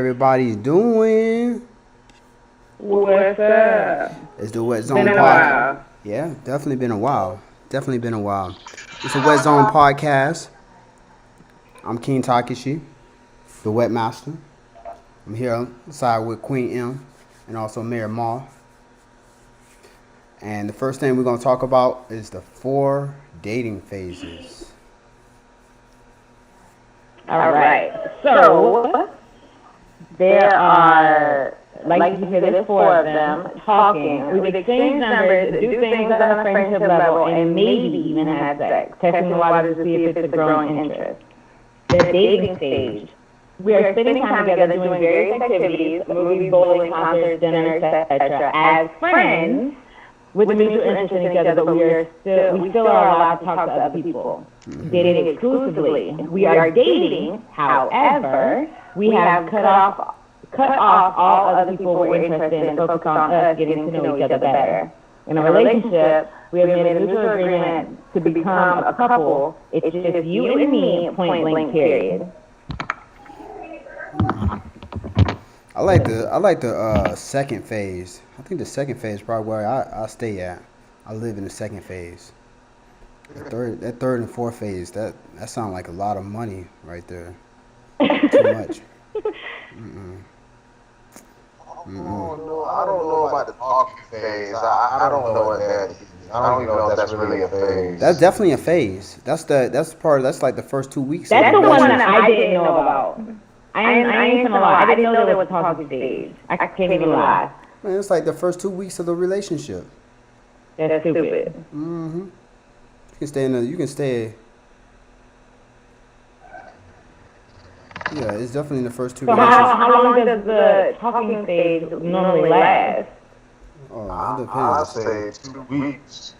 everybody's doing? What's up? It's the Wet Zone Been a Podcast. while. Yeah, definitely been a while. Definitely been a while. It's a Wet Zone Podcast. I'm King Takeshii, the Wetmaster. I'm here on the side with Queen M and also Mayor Ma. And the first thing we're going to talk about is the 4 dating phases. All right. So there are, like you said, there's 4 of them talking. We've exchanged numbers, do things on a friendship level, and maybe even have sex, testing the waters to see if it's a growing interest. The dating stage. We are spending time together doing various activities, movies, bowling, concerts, dinners, etc. as friends with mutual interest in each other, but we still are allowed to talk to other people. Dating exclusively. We are dating, however, we have cut off all other people we're interested in and focus on us getting to know each other better. In a relationship, we have made a mutual agreement to become a couple. It's just you and me, point blank, period. I like the second phase. I think the second phase is probably where I stay at. I live in the second phase. That third and fourth phase, that sounds like a lot of money right there. Too much. I don't know about the talking phase. I don't know what that is. I don't even know if that's really a phase. That's definitely a phase. That's like the first 2 weeks. That's the one that I didn't know about. I ain't gonna lie. I didn't know there was a talking stage. I can't even lie. Man, it's like the first 2 weeks of the relationship. That's stupid. You can stay. Yeah, it's definitely in the first 2 So weeks. how long does the talking stage normally last? Oh, it I depends. say 2 weeks.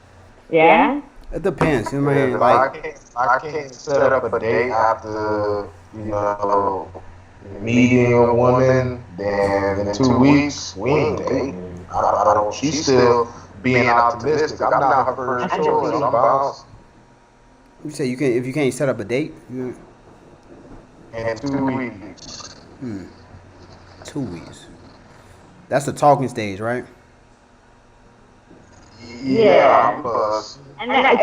Yeah? It depends. You know, Yeah, man, I can't set up a date after meeting a woman. Then in 2 weeks we ain't dating. I don't. She's still being optimistic. I'm not her first choice. I'm bouncing. you say if you can't set up a date. In 2 weeks. 2 weeks. That's the talking stage, right? Yeah, I'm buzzed.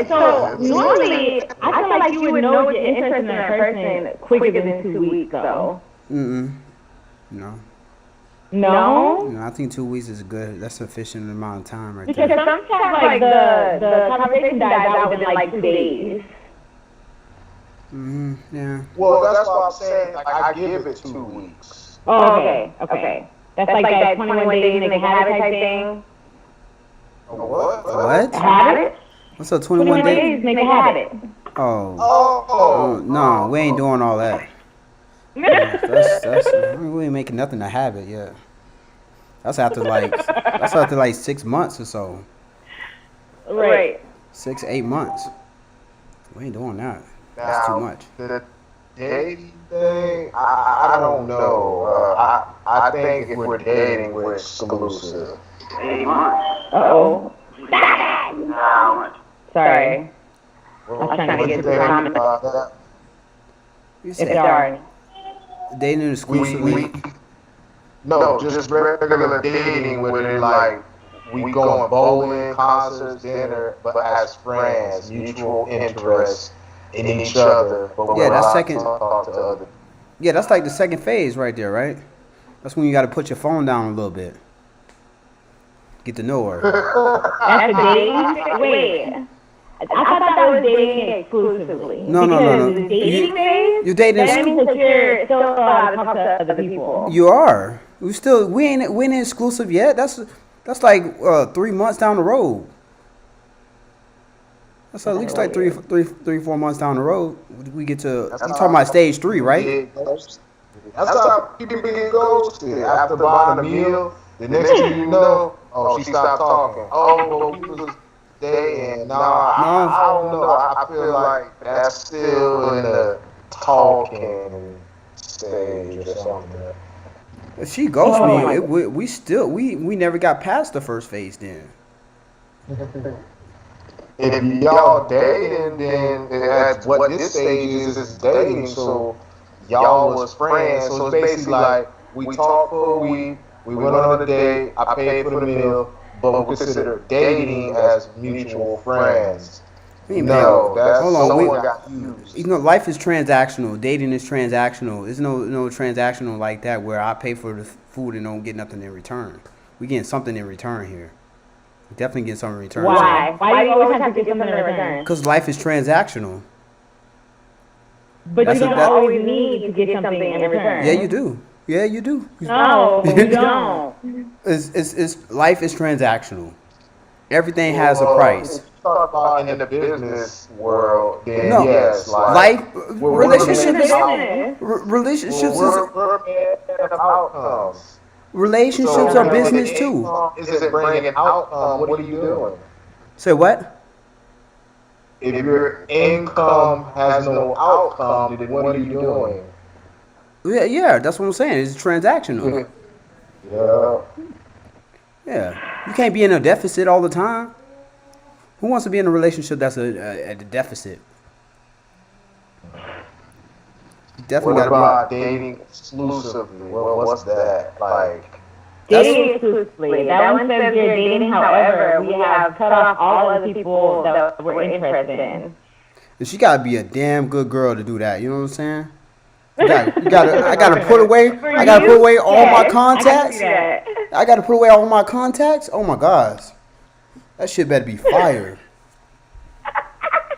So normally, I feel like you would know if you're interested in a person quicker than 2 weeks, though. No. No? No, I think 2 weeks is good. That's sufficient amount of time right Because there. sometimes, like, the conversation dies out within, like, 2 days. Yeah. Well, that's what I'm saying. Like, I give it 2 weeks. Oh, okay. That's like that 21 days make a habit type thing? What? Habit? What's up, 21 days? Make a habit. Oh. No, we ain't doing all that. We ain't making nothing a habit yet. That's after like 6 months or so. Right. 6-8 months. We ain't doing that. That's too much. The dating thing, I don't know. I think if we're dating, we're exclusive. 8 months. Uh-oh. How much? Sorry. Well, I'm trying to get what the you think comment. about that? You It's said sorry. dating exclusively. No, just regular dating where like we going bowling, concerts, dinner, but as friends, mutual interest in each other. But Yeah, that's we're second. talk to other. Yeah, that's like the second phase right there, right? That's when you got to put your phone down a little bit. Get to know her. That's the dating? Wait. I thought that was dating exclusively. No. Because the dating phase, You're dating. that means that you're still allowed to talk to other people. You are. We ain't exclusive yet. That's like 3 months down the road. That's at least like 4 months down the road. We get to. You talking about stage 3, right? That's how people get ghosted. After buying a meal, the next thing you know, she stopped talking. Well, we was dating. I don't know. I feel like that's still in the talking stage or something. If she ghosts me, we never got past the first phase then. If y'all dating, then that's what this stage is dating. So y'all was friends. So it's basically like we talked for a week, we went on a date, I paid for the meal, but we consider dating as mutual friends. We ain't paying. No, that's Hold on, someone got used. life is transactional. Dating is transactional. There's no transactional like that where I pay for the food and don't get nothing in return. We getting something in return here. Definitely getting something in return. Why? Why do you always have to get something in return? Because life is transactional. But you don't always need to get something in return. Yeah, you do. Yeah, you do. No, you don't. It's life is transactional. Everything has a price. If you talk about in the business world, then No. yes, Life, relationships, relationships are outcomes. relationships So, are business too. Is it bringing outcome? What are you doing? Say what? If your income has no outcome, then what are you doing? Yeah, that's what I'm saying. It's transactional. Yeah. Yeah, you can't be in a deficit all the time. Who wants to be in a relationship that's at a deficit? You definitely What got about to dating exclusively? What's that like? Dating exclusively. That one says you're dating, however, we have cut off all other people that we're interested in. be. She got to be a damn good girl to do that. You know what I'm saying? I gotta put away. I gotta put away all my contacts. I gotta put away all my contacts. Oh my gosh, that shit better be fire.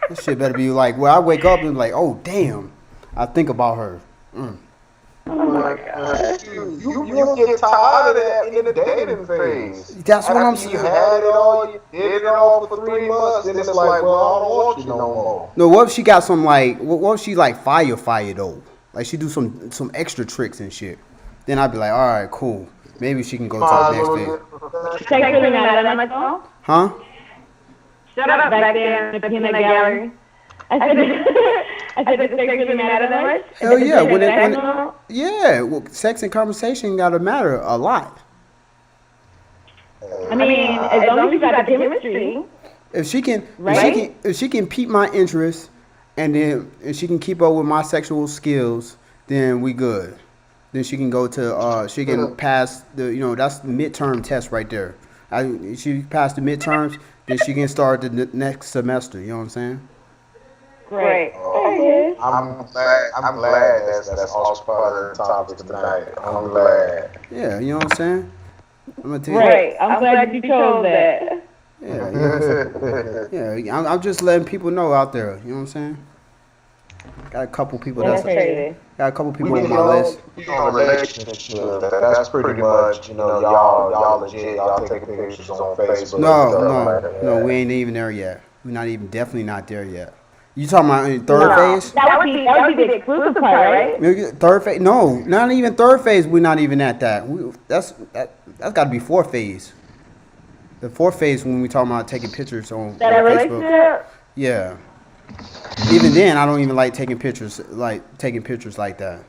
That shit better be like where I wake up and be like, oh damn, I think about her. Mm. Oh my God. You get tired of that in the dating phase. That's what I'm After saying. you had it all, you did it all for 3 months, then it's like, well, I don't want you no more. No, what if she got some like? What if she like fire though? Like she do some extra tricks and shit. Then I'd be like, all right, cool. Maybe she can go talk next day. Sexually mad at myself? Huh? Shut up back there in the peanut gallery. I said sexually mad at us? Hell yeah. Well, sex and conversation gotta matter a lot. I mean, as long as you got the chemistry. If she can, Right? if she can pique my interest, and then if she can keep up with my sexual skills, then we good. Then she can go to she can pass the that's the midterm test right there. She passed the midterms, then she can start the next semester. You know what I'm saying? Great. I'm glad that's also part of the topic tonight. I'm glad. Yeah, you know what I'm saying? I'm gonna tell you. Right. I'm glad you chose that. Yeah, you know what I'm saying? Yeah, I'm just letting people know out there. You know what I'm saying? Got a couple people That's crazy. got a couple people on my list. Relationship. That's pretty much, y'all legit. Y'all taking pictures on Facebook. No, we ain't even there yet. We're not even definitely not there yet. You talking about in third phase? That would be the exclusive part, right? Third phase? No, not even third phase. We're not even at that. That's got to be fourth phase. The fourth phase when we talking about taking pictures on That Facebook. relationship? Yeah. Even then, I don't even like taking pictures like that.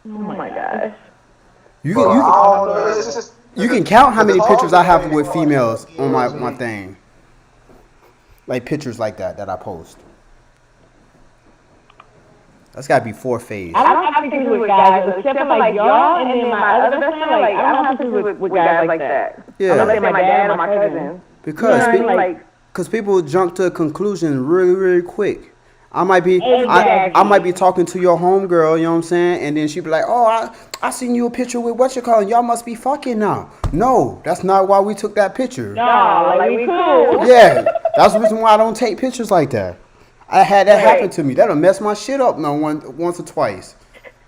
Oh my gosh. You can count how many pictures I have with females on my thing. Like pictures like that I post. That's gotta be fourth phase. I don't have pictures with guys, except for like y'all and then my other best friend. Like I don't have pictures with guys like that. Yeah. Unless they're my dad or my cousin. Because people jump to a conclusion really, really quick. I might be Exactly. I might be talking to your homegirl, you know what I'm saying? And then she be like, oh, I seen you a picture with what you calling. Y'all must be fucking now. No, that's not why we took that picture. No, like we cool. Yeah, that's the reason why I don't take pictures like that. I had that happen to me. That'll mess my shit up now once or twice.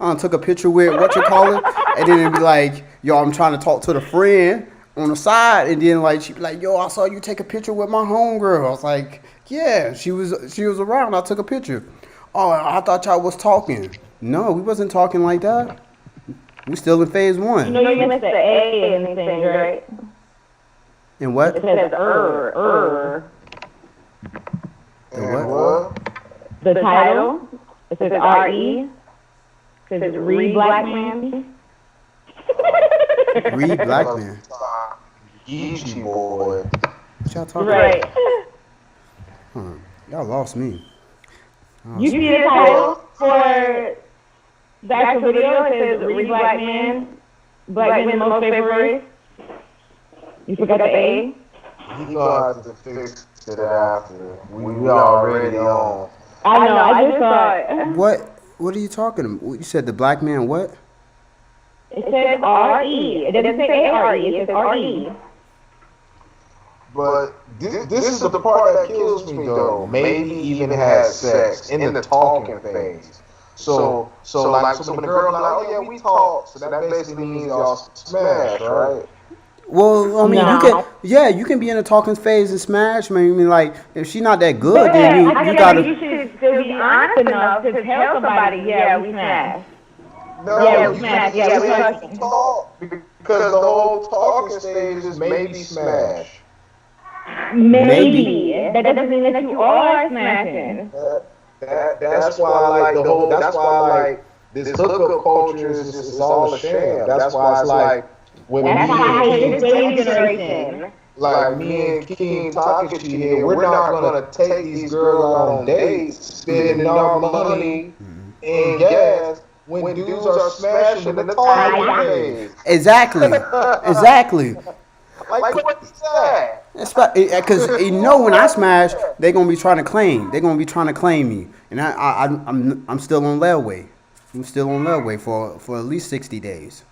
I took a picture with what you call it, and then it'd be like, yo, I'm trying to talk to the friend on the side, and then like she'd be like, yo, I saw you take a picture with my homegirl. I was like, yeah, she was around. I took a picture. Oh, I thought y'all was talking. No, we wasn't talking like that. We still in phase one. You know you missed the A in these things, right? And what? It says And what? The title. It says R-E. It says Read Black Man. Read Black Man. Yeezy boy. What y'all talking Right. about? Y'all lost me. You see the title for The actual video it says read black men the most favorite race. You forgot the A. He gonna have to fix it after. We already on. I know. I just thought What are you talking about? You said the black man what? it says R-E. It doesn't say A-R-E. It says R-E. But this is the part that kills me though. Maybe even had sex in the talking phase. So when the girl like, oh yeah, we talk. So that basically means y'all smash, right? Well, I mean, you can be in the talking phase and smash. I mean, like, if she's not that good, But then I you feel gotta. like you should still be honest enough to tell somebody, yeah, we smashed. No, Yeah, we you smash. can't Yeah, we say fucking. talk because the whole talking stage is maybe smash. Maybe. That doesn't mean that you are smashing. That's why I like the whole. That's why I like this hookup culture is just it's all a sham. That's why it's like when That's why I hate this dating me generation. like me and King Takeshii here, we're not gonna take these girls on dates, spending our money and gas when dudes are smashing in the talking phase. Exactly. Like what is that? Because when I smash, they're gonna be trying to claim. They're gonna be trying to claim me, and I'm still on layaway. I'm still on layaway for at least 60 days.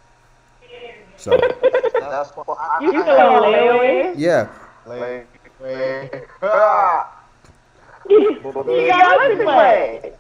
So That's why You still on layaway? yeah. You got to play.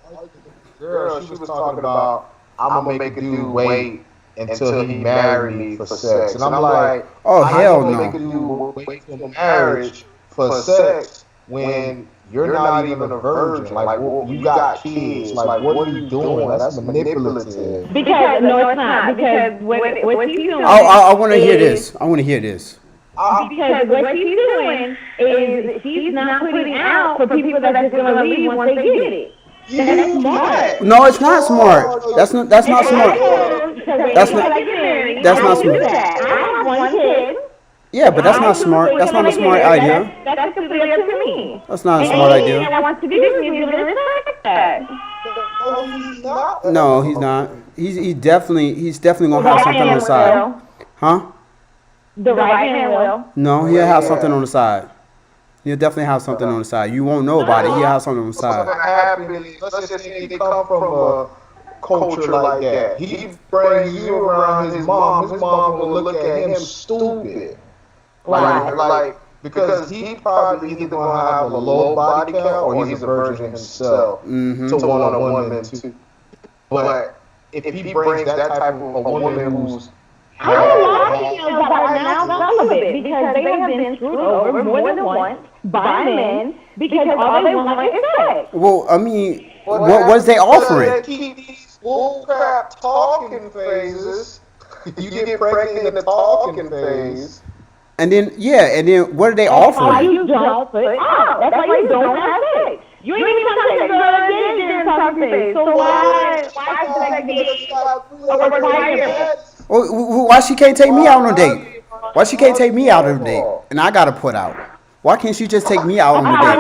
Girl, she was talking about I'm gonna make a dude wait until he married me for sex, and I'm like, Oh how hell you gonna make a no. dude wait till marriage for sex when you're not even a virgin? Like, you got kids. Like, what are you doing? That's manipulative. Because no, it's not. Because what she's doing. I want to hear this. I want to hear this. Because what she's doing is she's not putting out for people that are gonna leave once they get it. That's smart. No, it's not smart. That's not smart. That's not smart. I have one kid. Yeah, but that's not smart. That's not a smart idea. That's completely up to me. That's not a smart Anything idea. that I want to do with me, you're gonna respect that. No, he's not. He's definitely gonna have something on the side. Huh? The right man will. No, he'll have something on the side. He'll definitely have something on the side. You won't know about it. He'll have something on the What's gonna side. happen is, let's just say they come from a culture like that. He brings you around his mom. His mom will look at him stupid. Like because he probably either gonna have a low body count or he's a virgin himself to want a woman too. But if he brings that type of a woman who's I don't know females that are now celibate because they have been screwed over more than once by men because all they want is sex. Well, I mean, what was they offering? Keep these bull crap talking phases. You get pregnant in the talking phase. And then what are they Why offering? you don't put out? That's why you don't have sex. You ain't even trying to get during talking phase. So why sex be a requirement? Why she can't take me out on a date? Why she can't take me out on a date? And I gotta put out. Why can't she just take me out on a date?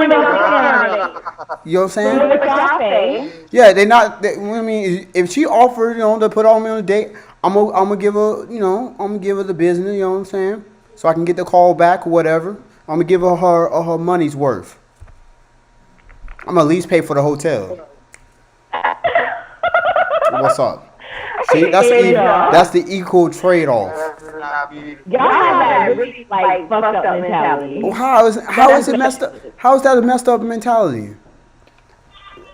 You know what I'm saying? Yeah, I mean, if she offered, to put on me on a date, I'm gonna give her, I'm gonna give her the business. You know what I'm saying? So I can get the call back or whatever. I'm gonna give her money's worth. I'm gonna at least pay for the hotel. What's up? See, that's the equal trade-off. Y'all have that really fucked up mentality. Well, how is it messed up? How is that a messed up mentality?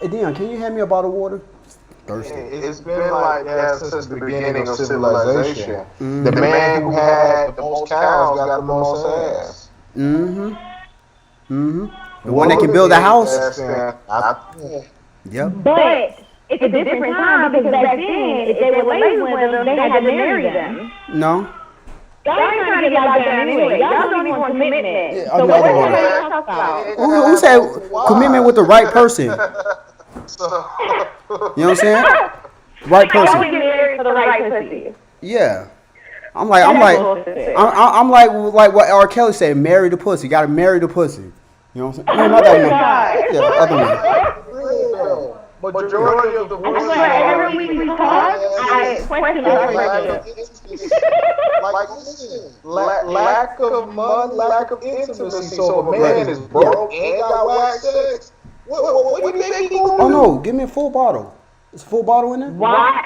Hey, Dion, can you hand me a bottle of water? Thirsty. It's been like that since the beginning of civilization. The man who had the most cows got the most ass. The one that can build a house. Yep. But it's a different time because back then, if they were laying with them, they had to marry them. No. Y'all ain't trying to get locked down anyway. Y'all don't even want commitment. Yeah, So what another the one. hell are y'all talking about? Who said commitment with the right person? You know what I'm saying? Right Y'all person. get married for the right pussy. Yeah. I'm like what R. Kelly said, marry the pussy. You gotta marry the pussy. You know what I'm saying? No, not that one. Yeah, the other one. majority of the I women swear, every week we talk, I question our relationship. like listen, lack of money, lack of intimacy. So if a Right. man is broke and got whack sex, what do you think he gonna Oh do? no, give me a full bottle. Is a full bottle in there? Watch.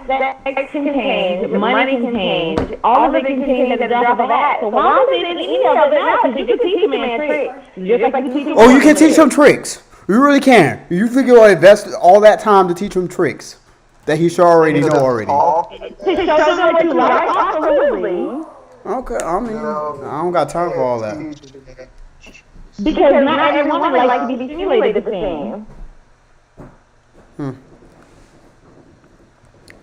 Sex can change, money can change, all of it can change at the drop of a hat. So why is it any of it now? Because you can teach a man tricks. Just like you teach a Oh, you woman can teach him tricks. tricks. You really can. You think you'll invest all that time to teach him tricks that he should already know already. To show them what you like, absolutely. Okay, I mean, I don't got time for all that. Because not every woman likes to be stimulated the same.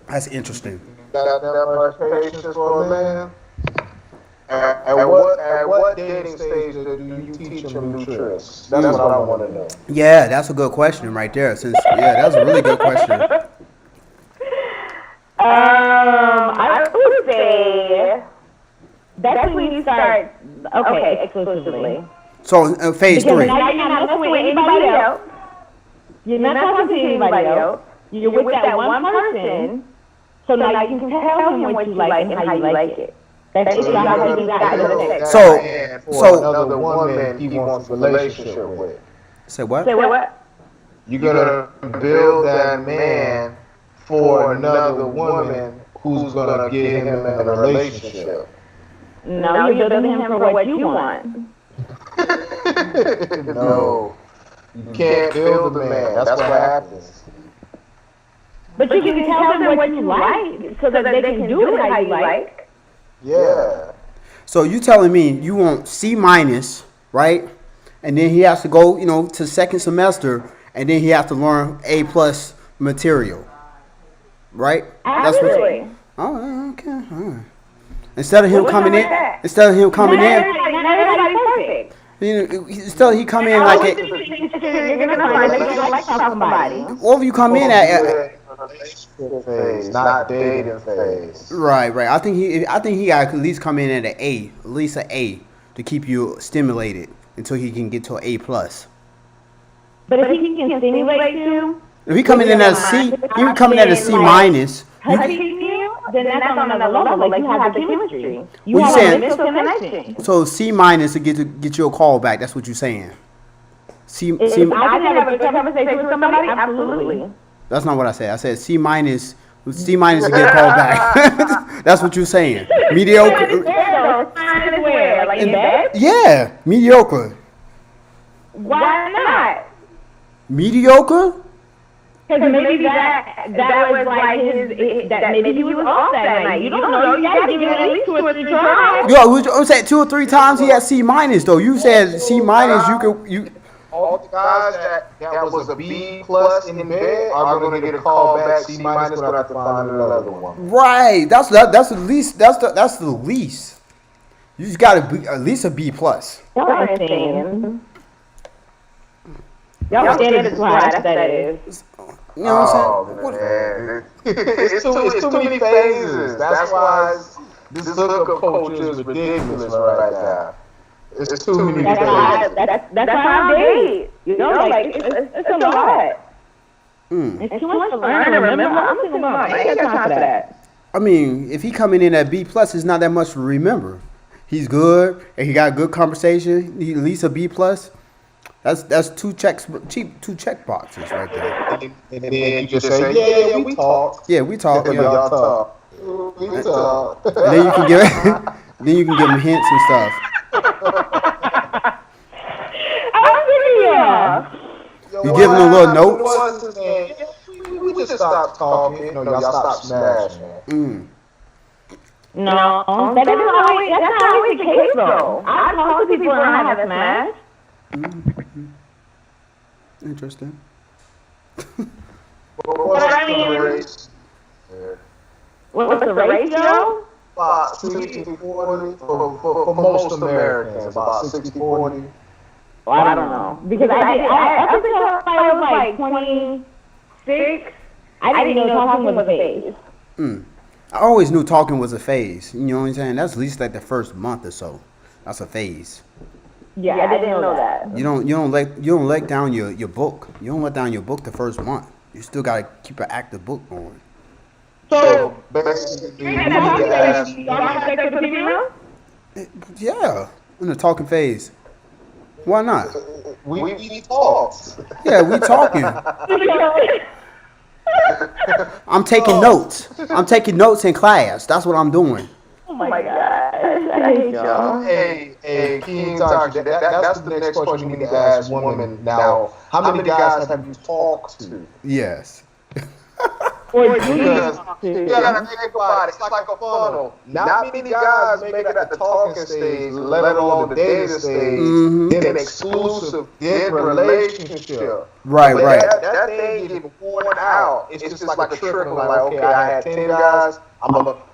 That's interesting. Got that much patience for a man? At what dating stage do you teach him new tricks? That's what I want to know. Yeah, that's a good question right there. That's a really good question. I would say that's when you start, exclusively. So phase Because 3. now you're not messing with anybody else. You're not talking to anybody else. You're with that one person. So now you can tell him what you like and how you like it. That's just how you got to the next. So another woman he wants a relationship with. Say what? Say what? You're gonna build that man for another woman who's gonna get him in a relationship. No, you're building him for what you want. No, you can't build a man. That's what happens. But you can tell them what you like so that they can do it how you like. Yeah. So you telling me you want C minus, right? And then he has to go, to second semester, and then he has to learn A plus material, right? Absolutely. Oh, okay. All right. Instead of him What's coming wrong in, with that? instead of him coming Not in, everybody's perfect. instead he come in like it. You're gonna find that you don't like somebody. What if you come in at? Phase, not dating phase. Right. I think he got to at least come in at at least an A, to keep you stimulated until he can get to an A plus. But if he can stimulate you, If he coming in at a C, he coming at a C minus. touching you, then that's on another level. Like you have the chemistry. You What you have saying? a mental connection. So C minus to get you a call back. That's what you're saying. If I can have a good conversation with somebody, absolutely. That's not what I said. I said C minus to get a call back. That's what you're saying. Mediocre. Where? Like in bed? Yeah, mediocre. Why not? Mediocre? Because maybe that was like that maybe he was off that night. You don't know. You gotta give it at least 2 or 3 tries. Yo, I'm saying 2 or 3 times he had C minus though. You said C minus. You. All the guys that was a B plus in bed are gonna get a call back C minus, but I have to find another one. Right. That's the least. That's the least. You just got to be at least a B plus. Y'all understand. Y'all standard is high, that is. You know what I'm saying? It's too many phases. That's why this hookup culture is ridiculous right now. It's too many phases. That's why I'm gay. Like it's a lot. It's too much to learn. Remember, I'm a single mom. I ain't got time for that. I mean, if he coming in at B plus, it's not that much to remember. He's good, and he got good conversation. He at least a B plus. That's 2 check boxes right there. And then you just say, yeah, we talk. Yeah, we talk. Yeah. Y'all talk. We talk. And then you can give him hints and stuff. I'm serious. You giving him little notes? We just stopped talking. No, y'all stopped smashing. No, that's not always the case though. I talk to people and I have a smash. Interesting. But I mean, what's the ratio? About 60-40 for most Americans. About 60-40. Well, I don't know because I think I was like 26. I didn't know talking was a phase. I always knew talking was a phase. You know what I'm saying? That's at least like the first month or so. That's a phase. Yeah, I didn't know that. You don't let down your book. You don't let down your book the first month. You still gotta keep an active book going. So basically, we During need that to talking ask phase, you don't have sex with a female? Yeah, in the talking phase. Why not? we talked. Yeah, we talking. I'm taking notes. I'm taking notes in class. That's what I'm doing. Oh my gosh, I hate y'all. Hey, King Takeshii, that's the next question we need to ask women now. How many guys have you talked to? Yes. Or do you Because talk you to? gotta think about it. It's like a funnel. Not many guys make it at the talking stage, let alone the dating stage, then exclusive, then relationship. Right, But right. that thing getting worn out. It's just like a trickle. Like, okay, I had 10 guys.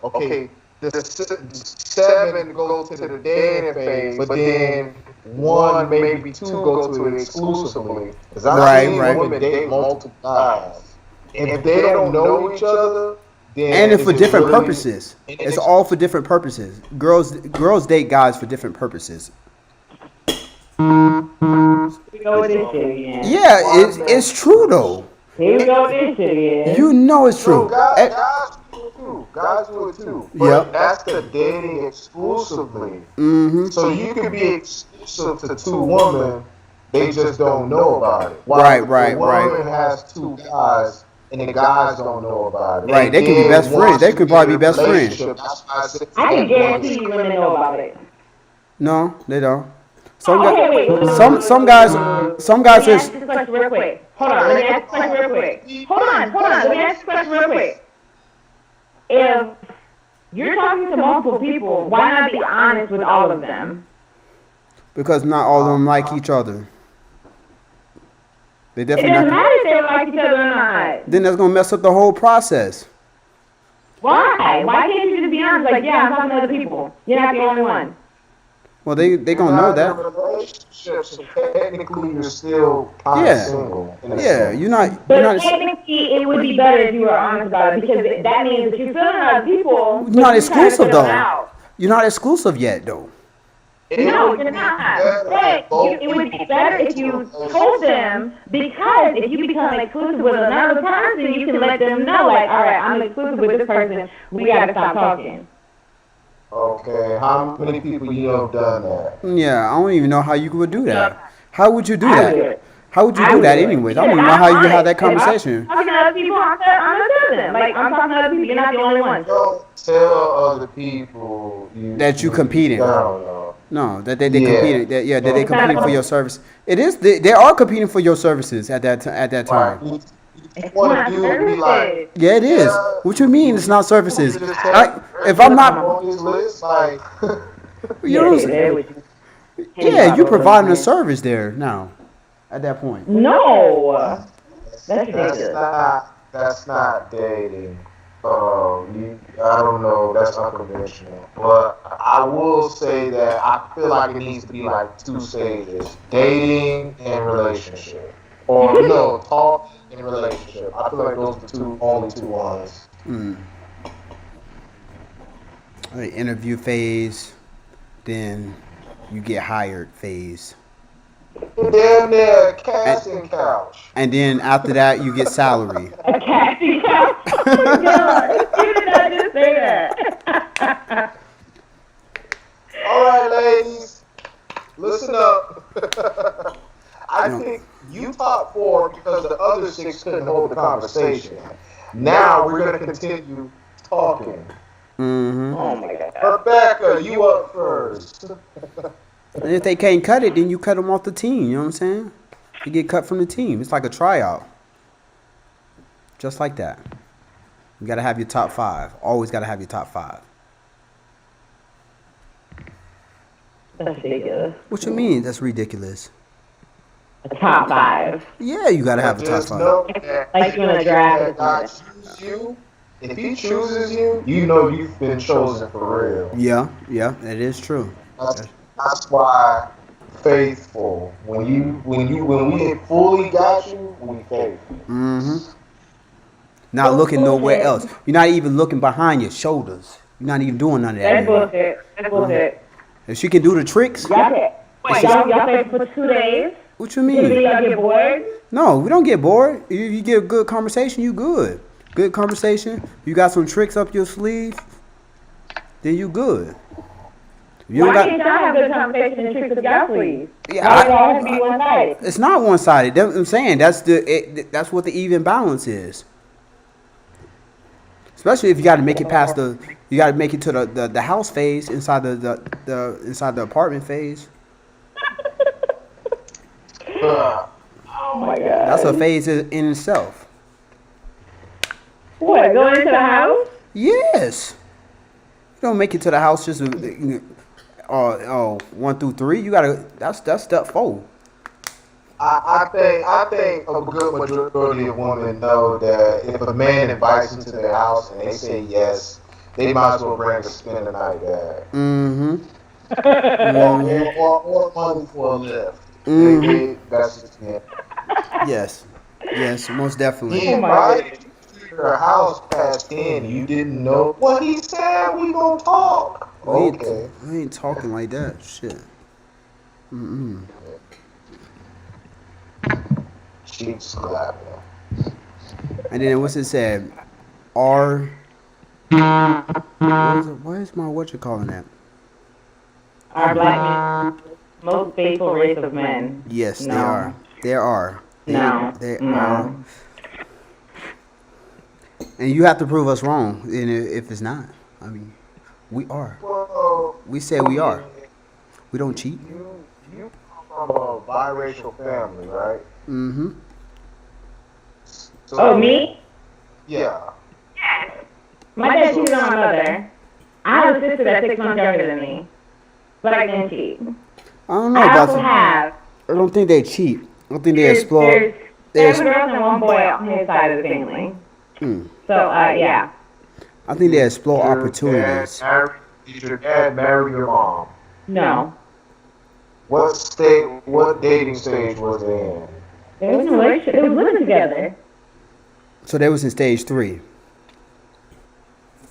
Okay. Seven go to the dating phase, but then one, maybe two go to it exclusively. Because I've seen women date multiple guys. If they don't know each other, then And it's for it's different really, purposes. It's all for different purposes. Girls date guys for different purposes. We go with this shit again. Yeah, it's true though. Here we go with this shit again. You know it's No, true. Eh, guys do it too. Guys do it too. But Yep. that's the dating exclusively. Mm-hmm. So you can be exclusive to two women, they just don't know about it. Right, While right, the right. woman has two guys, and the guys don't know about it. Right, And they could be then best friends. once They you could get probably in be a best friends. relationship, that's why I said I can one guarantee is- you women know about it. No, they don't. Okay, wait. Some guys Let me is ask this question real quick. Hold on, let me ask this question real quick. Hold on. Let me ask this question real quick. If you're talking to multiple people, why not be honest with all of them? because not all of them like each other. They It definitely doesn't not. matter if they like each other or not. Then that's gonna mess up the whole process. Why? Why can't you just be honest? Like, yeah, I'm talking to other people. You're not the only one. Well, they gonna know that. Relationship, so technically you're still kind of Yeah. single. in a Yeah, sense. you're not. But technically, it would be better if you were honest about it because that means that you're feeling other people. You're not but you're trying to exclusive fill them though. out. You're not exclusive yet though. No, you're not. But it would be better if you told them, because if you become exclusive with another person, you can let them know, like, all right, I'm exclusive with this person. We gotta stop talking. Okay, how many people you have done that? Yeah, I don't even know how you would do that. How would you do I would do that? it. How would you I do would that do it. anyways? I don't Because even know I'm how you honest. have that If I'm conversation. talking to other people, I'm gonna tell them. Like, I'm talking to other people. You're not the only one. Don't tell other people That you competing. No. No, that they Yeah. competing. That they It's not competing for a- your service. It is. They are competing for your services at that time. Right. It's One not dude would be like, Yeah, it is. Yeah. What you mean? It's not services. just If I'm not, on his list, like, you know, yeah, you providing a service there now. At that point. No. That's ridiculous. that's not dating. I don't know. That's unconventional. But I will say that I feel like it needs to be like two stages: dating and relationship, or no, talk and relationship. I feel like those are the only two ones. The interview phase, then you get hired phase, Damn near casting couch. and then after that you get salary. A casting couch? Oh my god. You did not just say that. All right, ladies, listen up. I think you top four because the other six couldn't hold the conversation. Now we're going to continue talking. Mm-hmm. Oh my god. Rebecca, you up first. And if they can't cut it, then you cut them off the team. You know what I'm saying? You get cut from the team. It's like a tryout. Just like that. You gotta have your top five. Always gotta have your top five. That's ridiculous. What you mean? That's ridiculous. A top five. Yeah, you gotta have a top Just five. know that Like you in a draft or God something. chooses you. If he chooses you, you know you've been chosen for real. Yeah, it is true. That's why faithful. When we fully got you, we faithful. Mm-hmm. Not looking nowhere else. You're not even looking behind your shoulders. You're not even doing none of that. That's anymore. bullshit. That's bullshit. If she can do the tricks, Y'all can, Wait, y'all stay for 2 days? What you Do mean? y'all get bored? No, we don't get bored. If you get good conversation, you good. Good conversation. You got some tricks up your sleeve, then you good. You Why don't can't got. y'all have good conversation and tricks with y'all please? Yeah, Why do it always be one-sided? it's not one sided. I'm saying that's what the even balance is. Especially if you got to make it past you got to make it to the house phase inside the inside the apartment phase. Oh my That's a god. phase in itself. What, going into the house? Yes. You don't make it to the house just 1 through 3. You gotta. That's step 4. I think a good majority of women know that if a man invites them to their house and they say yes, they might as well bring to spend the night there. Mm-hmm. Or, Mm-hmm. or money for a lift. Mm-hmm. That's just me. Yes. Yes. Most definitely. He Oh my god. invited you to your house past 10. You didn't know what he said. We gonna talk. Okay. We ain't talking like that. Shit. Mm-mm. Cheap slapping. And then what's it said? R. What is my what you calling that? Our black men, most faithful race of men. Yes, No. they are. They are. No. They No. are. And you have to prove us wrong. And if it's not, I mean, we are. Well, We say we are. We don't cheat. you come from a biracial family, right? Mm-hmm. So, Oh, me? Yeah. My dad cheated on my mother. I have a sister that's 6 months younger than me. But I didn't cheat. I don't know I about also some. have, I don't think they cheat. I don't think they there's explore. 7 girls and 1 boy on his side of the family. Mm. So, yeah. I think they explore Your opportunities. Did your dad marry your mom? No. What dating stage was they in? They was in a relationship. They was living together. So they was in stage 3.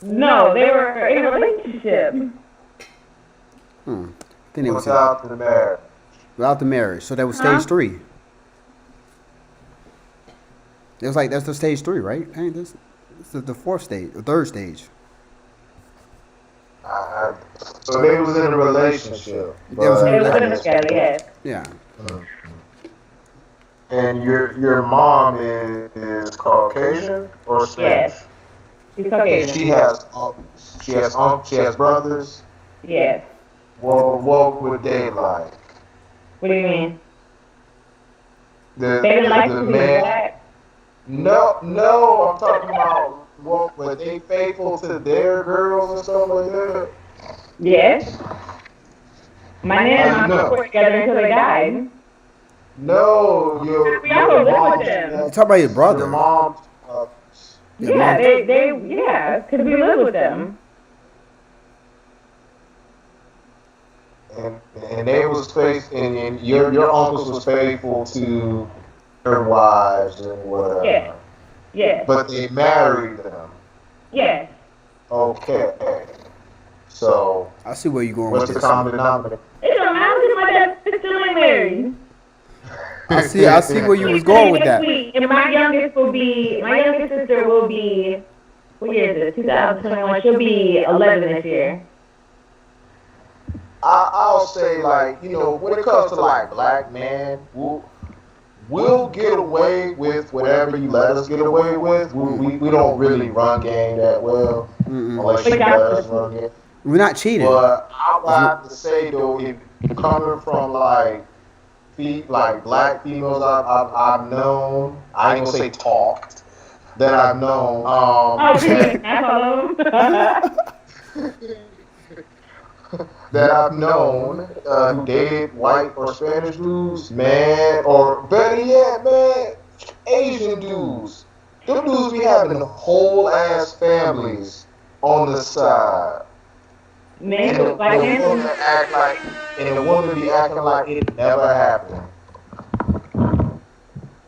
No, they were in a relationship. I think they was Without the marriage. without the marriage. So that was stage 3. It was like that's the stage 3, right? Hey, this is the 4th stage, the 3rd stage. So they was in a relationship. They was in They a was living relationship. together, yes. Yeah. And your mom is Caucasian or Spanish? Yes. She's Caucasian. She has she has brothers. Yes. What would they like? What do you mean? The They didn't like the to be man. black? No, I'm talking about what were they faithful to their girls and stuff like that? Yes. My nana and my No. mom were together until they died. No, We all live mom's with them. You talk about your brother. Your mom's Your Yeah, mom- yeah, because we live with them. and they was faithful, and your uncles was faithful to their wives and whatever. Yeah. Yes. But they married them. Yes. Okay. So I see where you're going what's with the this. common denominator? It don't matter because my dad's still ain't married. I see where you was going with that. And my youngest sister will be, what year is it? 2021. She'll be 11 this year. I'll say, like, when it comes to like black men, we'll get away with whatever you let us get away with. We don't really run game that well, unless you let us run game. We're not cheating. But I would have to say though, if coming from like black females I've known, I ain't gonna say talked, that I've known. That I've known who dated white or Spanish dudes, man, or better yet, man, Asian dudes. Them dudes be having whole ass families on the side. Men And with black men. the woman be acting like it never happened.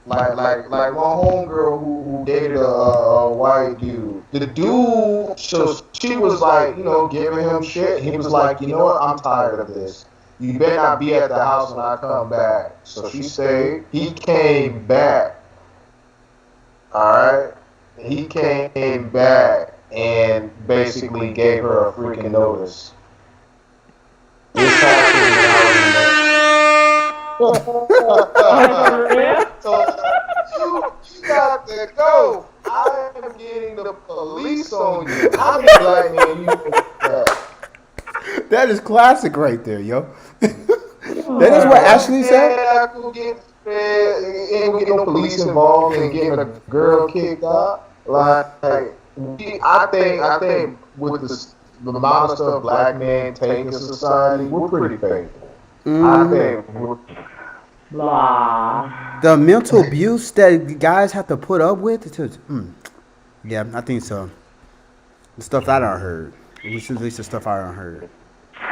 Like my homegirl who dated a white dude. The dude, so she was like, giving him shit. He was like, you know what? I'm tired of this. You better not be at the house when I come back. So she stayed. He came back. Alright? He came back and basically gave her a freaking notice. This happened. So you got to go. I am getting the police on you. I'm the black man. That is classic right there, yo. That is what Ashley said. I could get ain't gonna get no police involved in getting a girl kicked out. Like, I think with the amount of stuff black men take in society, we're pretty faithful. I think we're Blah. The mental abuse that guys have to put up with. Yeah, I think so. The stuff I done heard. At least the stuff I done heard.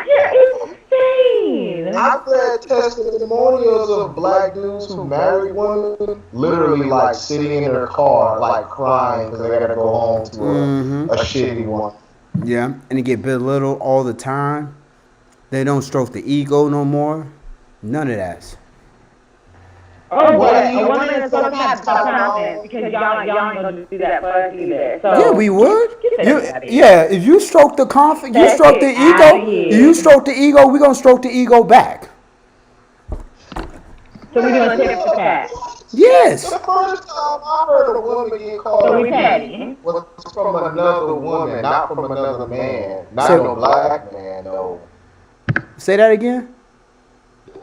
You're insane. I've read testimonials of black dudes who married women, literally like sitting in their car, like crying because they gotta go home to a shitty one. Yeah, and they get belittled all the time. They don't stroke the ego no more. None of that. Oh, but a woman is supposed to have self-confidence because y'all ain't gonna do that for us either. So Yeah, we would. Get that out of here. Yeah, if you stroke the confidence, you stroke the Get outta ego. here. If you stroke the ego, we gonna stroke the ego back. So we doing tip for tat. Yes. The first time I heard a woman get called So we petty. was from another woman, not from another man. Not So- no black man, no. Say that again.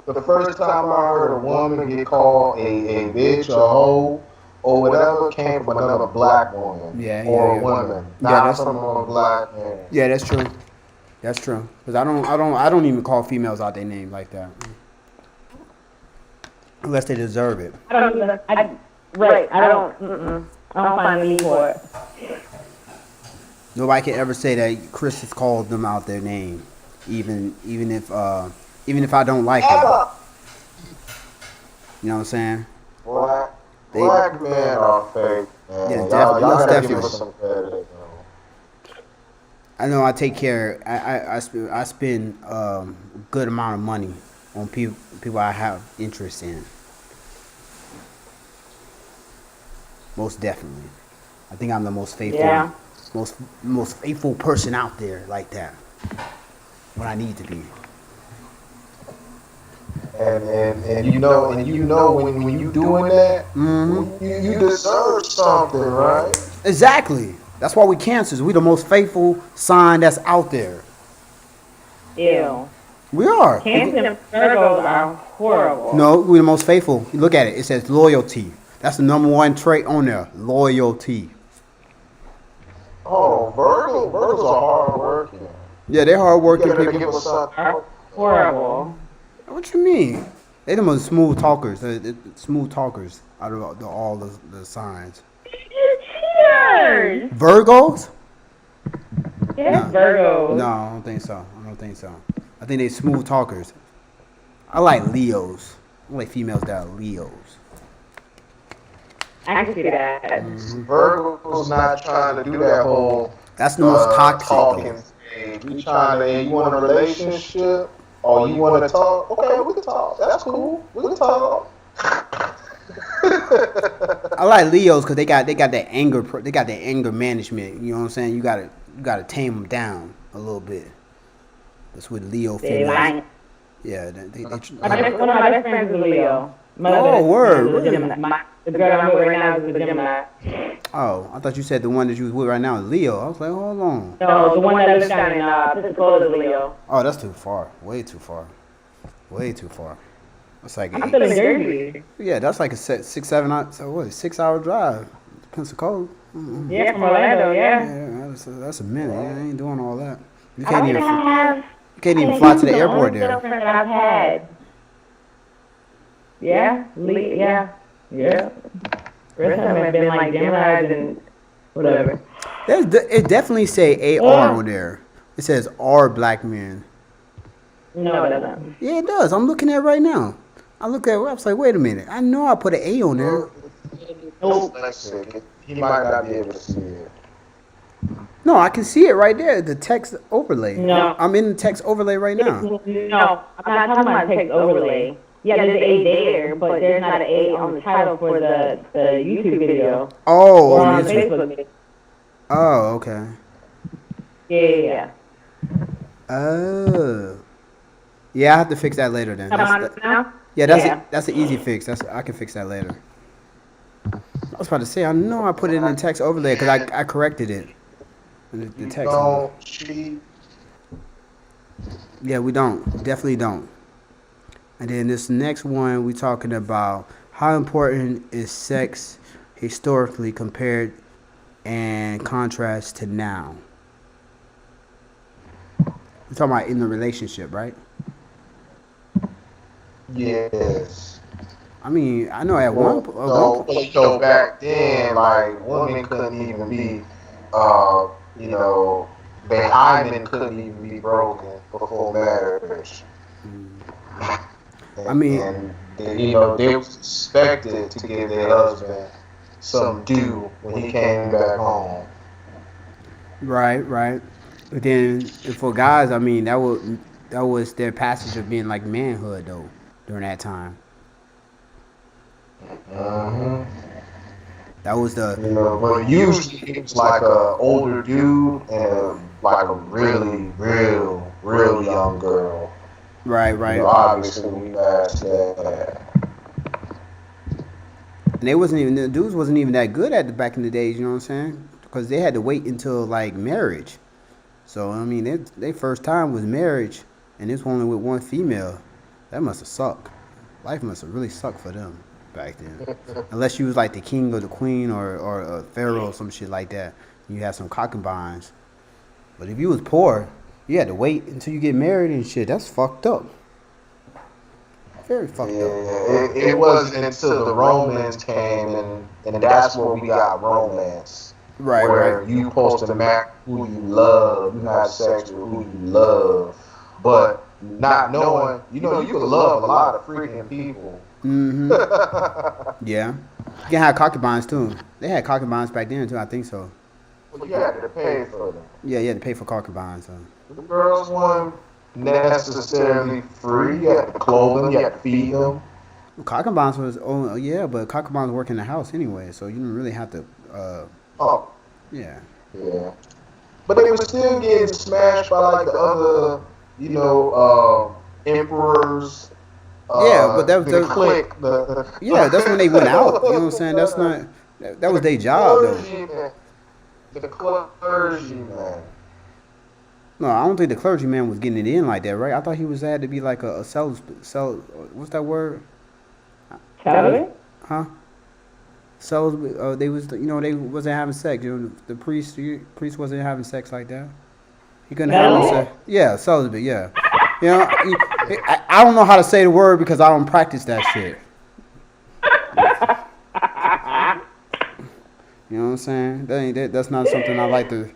The first time I heard a woman get called a bitch, a hoe, or whatever came from another black woman or a woman, not from a black man. Yeah, that's true. That's true. Cause I don't even call females out their name like that, unless they deserve it. I don't find the need for it. Nobody can ever say that Chris has called them out their name, even if I don't like them. You know what I'm saying? Black men are fake, man. Yeah, Y'all definitely. gotta Definitely. give us some credit, I know I take care. I spend a good amount of money on people I have interest in. Most definitely. I think I'm the most faithful, Yeah. most faithful person out there like that. When I need to be. And you know when you doing that, you deserve something, right? Exactly. That's why we Cancers. We the most faithful sign that's out there. Ew. We are. Cancer and Virgos are horrible. No, we the most faithful. You look at it. It says loyalty. That's the number one trait on there. Loyalty. Oh, Virgos are hard working. Yeah, they're hard working You gotta people. give us something. Horrible. What you mean? They the most smooth talkers. They're smooth talkers out of all the signs. Cheers. Virgos? Yes, No. Virgos. No, I don't think so. I think they smooth talkers. I like Leos. I like females that are Leos. I can see that. Virgos not trying to do that whole That's the most toxic. talking stage. We trying to, you want a relationship or you want to talk? Okay, we can talk. That's cool. We can talk. I like Leos because they got that anger. They got that anger management. You know what I'm saying? You gotta tame them down a little bit. That's what Leo They females. lying. Yeah, One of my best friends is a Leo. Word. The girl I'm with right now is a Gemini. Oh, I thought you said the one that you was with right now is Leo. I was like, hold on. No, the one that lives down in Pensacola is a Leo. Oh, that's too far. Way too far. That's like I'm still in Jersey. yeah, that's like a 6 hour drive to Pensacola. Mm-hmm. Yeah, from Orlando, yeah. Yeah, that's a minute. Yeah, I ain't doing all that. You I can't don't even have. you can't even fly to the airport only there. girlfriend that I've had. Yeah, yeah. Rest of them have been like Geminis and whatever. It definitely say AR on there. It says R black men. No, it doesn't. Yeah, it does. I'm looking at it right now. I look at it. I was like, wait a minute. I know I put an A on there. He might not be able to see it. No, I can see it right there. The text overlay. No. I'm in the text overlay right now. No, I'm not talking about text overlay. Yeah, there's an A there, but there's not an A on the title for the YouTube video Oh, or on on this. Facebook video. Oh, okay. Yeah. Oh. Yeah, I have to fix that later then. Come on now? Yeah, Yeah. that's an easy fix. I can fix that later. I was about to say, I know I put it in the text overlay because I corrected it. The text. No, she. Yeah, we don't. Definitely don't. And then this next one, we talking about how important is sex historically compared and contrast to now. We're talking about in the relationship, right? Yes. I mean, I know at Well, one no, back then, like women couldn't even be, uh, you know, their hymen couldn't even be broken before marriage. I mean, And they was expected to give their husband some due when he came back home. right. But then for guys, I mean, that was their passage of being like manhood though during that time. hmm That was the But usually it was like a older dude and like a real young girl. right. Obviously we passed that. And they wasn't even the dudes wasn't even that good at the back in the days. You know what I'm saying? Because they had to wait until like marriage. So I mean, their first time was marriage, and it's only with one female. That must have sucked. Life must have really sucked for them back then. Unless you was like the king or the queen or a pharaoh or some shit like that. You had some concubines. But if you was poor, you had to wait until you get married and shit. That's fucked up. Very fucked up. Yeah, it wasn't until the Romans came, and that's where we got romance. Right, where right. you supposed to marry who you love, you have sex with who you love, but not knowing, you can love a lot of freaking people. Mm-hmm. Yeah. You can have concubines too. They had concubines back then too, I think so. Well, you had to pay for them. Yeah, you had to pay for concubines. So. The girls weren't necessarily free. You had to clothe them, you had to feed them. Concubines was, oh yeah, but concubines work in the house anyway, so you didn't really have to, Oh, yeah. yeah. But they were still getting smashed by like the other, emperors. Yeah, but that was the clique. Yeah, that's when they went out. You know what I'm saying? That's not, that was their job though. The clergyman. No, I don't think the clergyman was getting it in like that, right? I thought he had to be like a sell, what's that word? Celibate? Huh? So they was, they wasn't having sex. The priest wasn't having sex like that. He couldn't have no sex. Yeah, celibate. Yeah. I don't know how to say the word because I don't practice that shit. You know what I'm saying? That's not something I like to.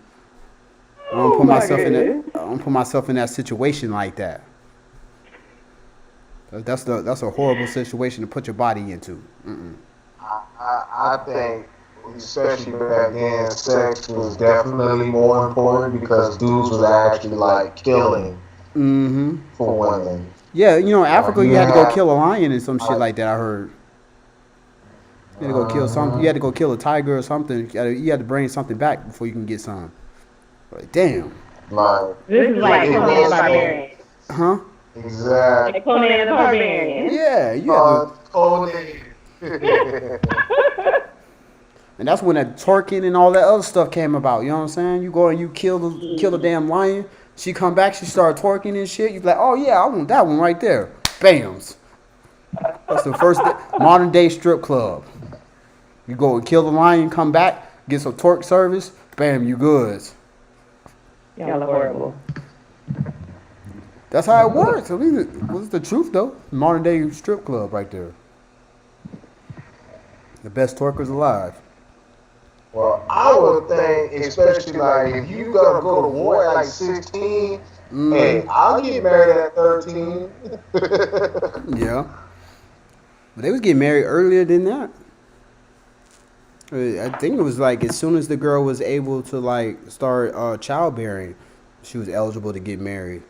I don't put myself in that. I don't put myself in that situation like that. That's a horrible situation to put your body into. Mm-mm. I think, especially back then, sex was definitely more important because dudes was actually like killing for women. Yeah, Africa, you had to go kill a lion and some shit like that. I heard. You had to go kill something. You had to go kill a tiger or something. You had to bring something back before you can get some. Like, damn. This is like Conan the Barbarian. Huh? Exactly. Like Conan the Barbarian. Yeah, you had to. Conan. And that's when that twerking and all that other stuff came about. You know what I'm saying? You go and you kill the damn lion. She come back, she start twerking and shit. You be like, oh yeah, I want that one right there. Bams. That's the first modern day strip club. You go and kill the lion, come back, get some twerk service. Bam, you goods. Y'all are horrible. That's how it works. I mean, what's the truth though? Modern day strip club right there. The best twerkers alive. Well, I would think, especially like if you gonna go to war at like 16, hey, I'll get married at 13. Yeah. But they was getting married earlier than that. I think it was like as soon as the girl was able to like start childbearing, she was eligible to get married.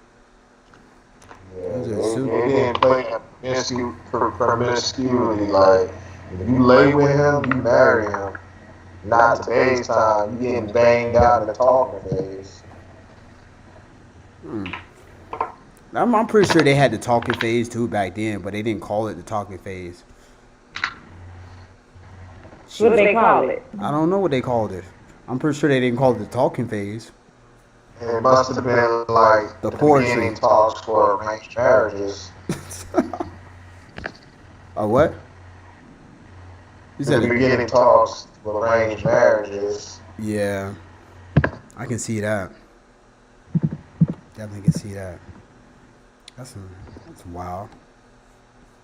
It was Yeah, as soon. they didn't play that promiscuity. Like, if you lay with him, you marry him. Not today's time. You getting banged out in the talking phase. Hmm. I'm pretty sure they had the talking phase too back then, but they didn't call it the talking phase. What Shit, they call it? I don't know what they called it. I'm pretty sure they didn't call it the talking phase. It must have been like The the beginning poetry. talks for arranged marriages. What? You The said it. beginning talks for arranged marriages. Yeah, I can see that. Definitely can see that. That's that's wild.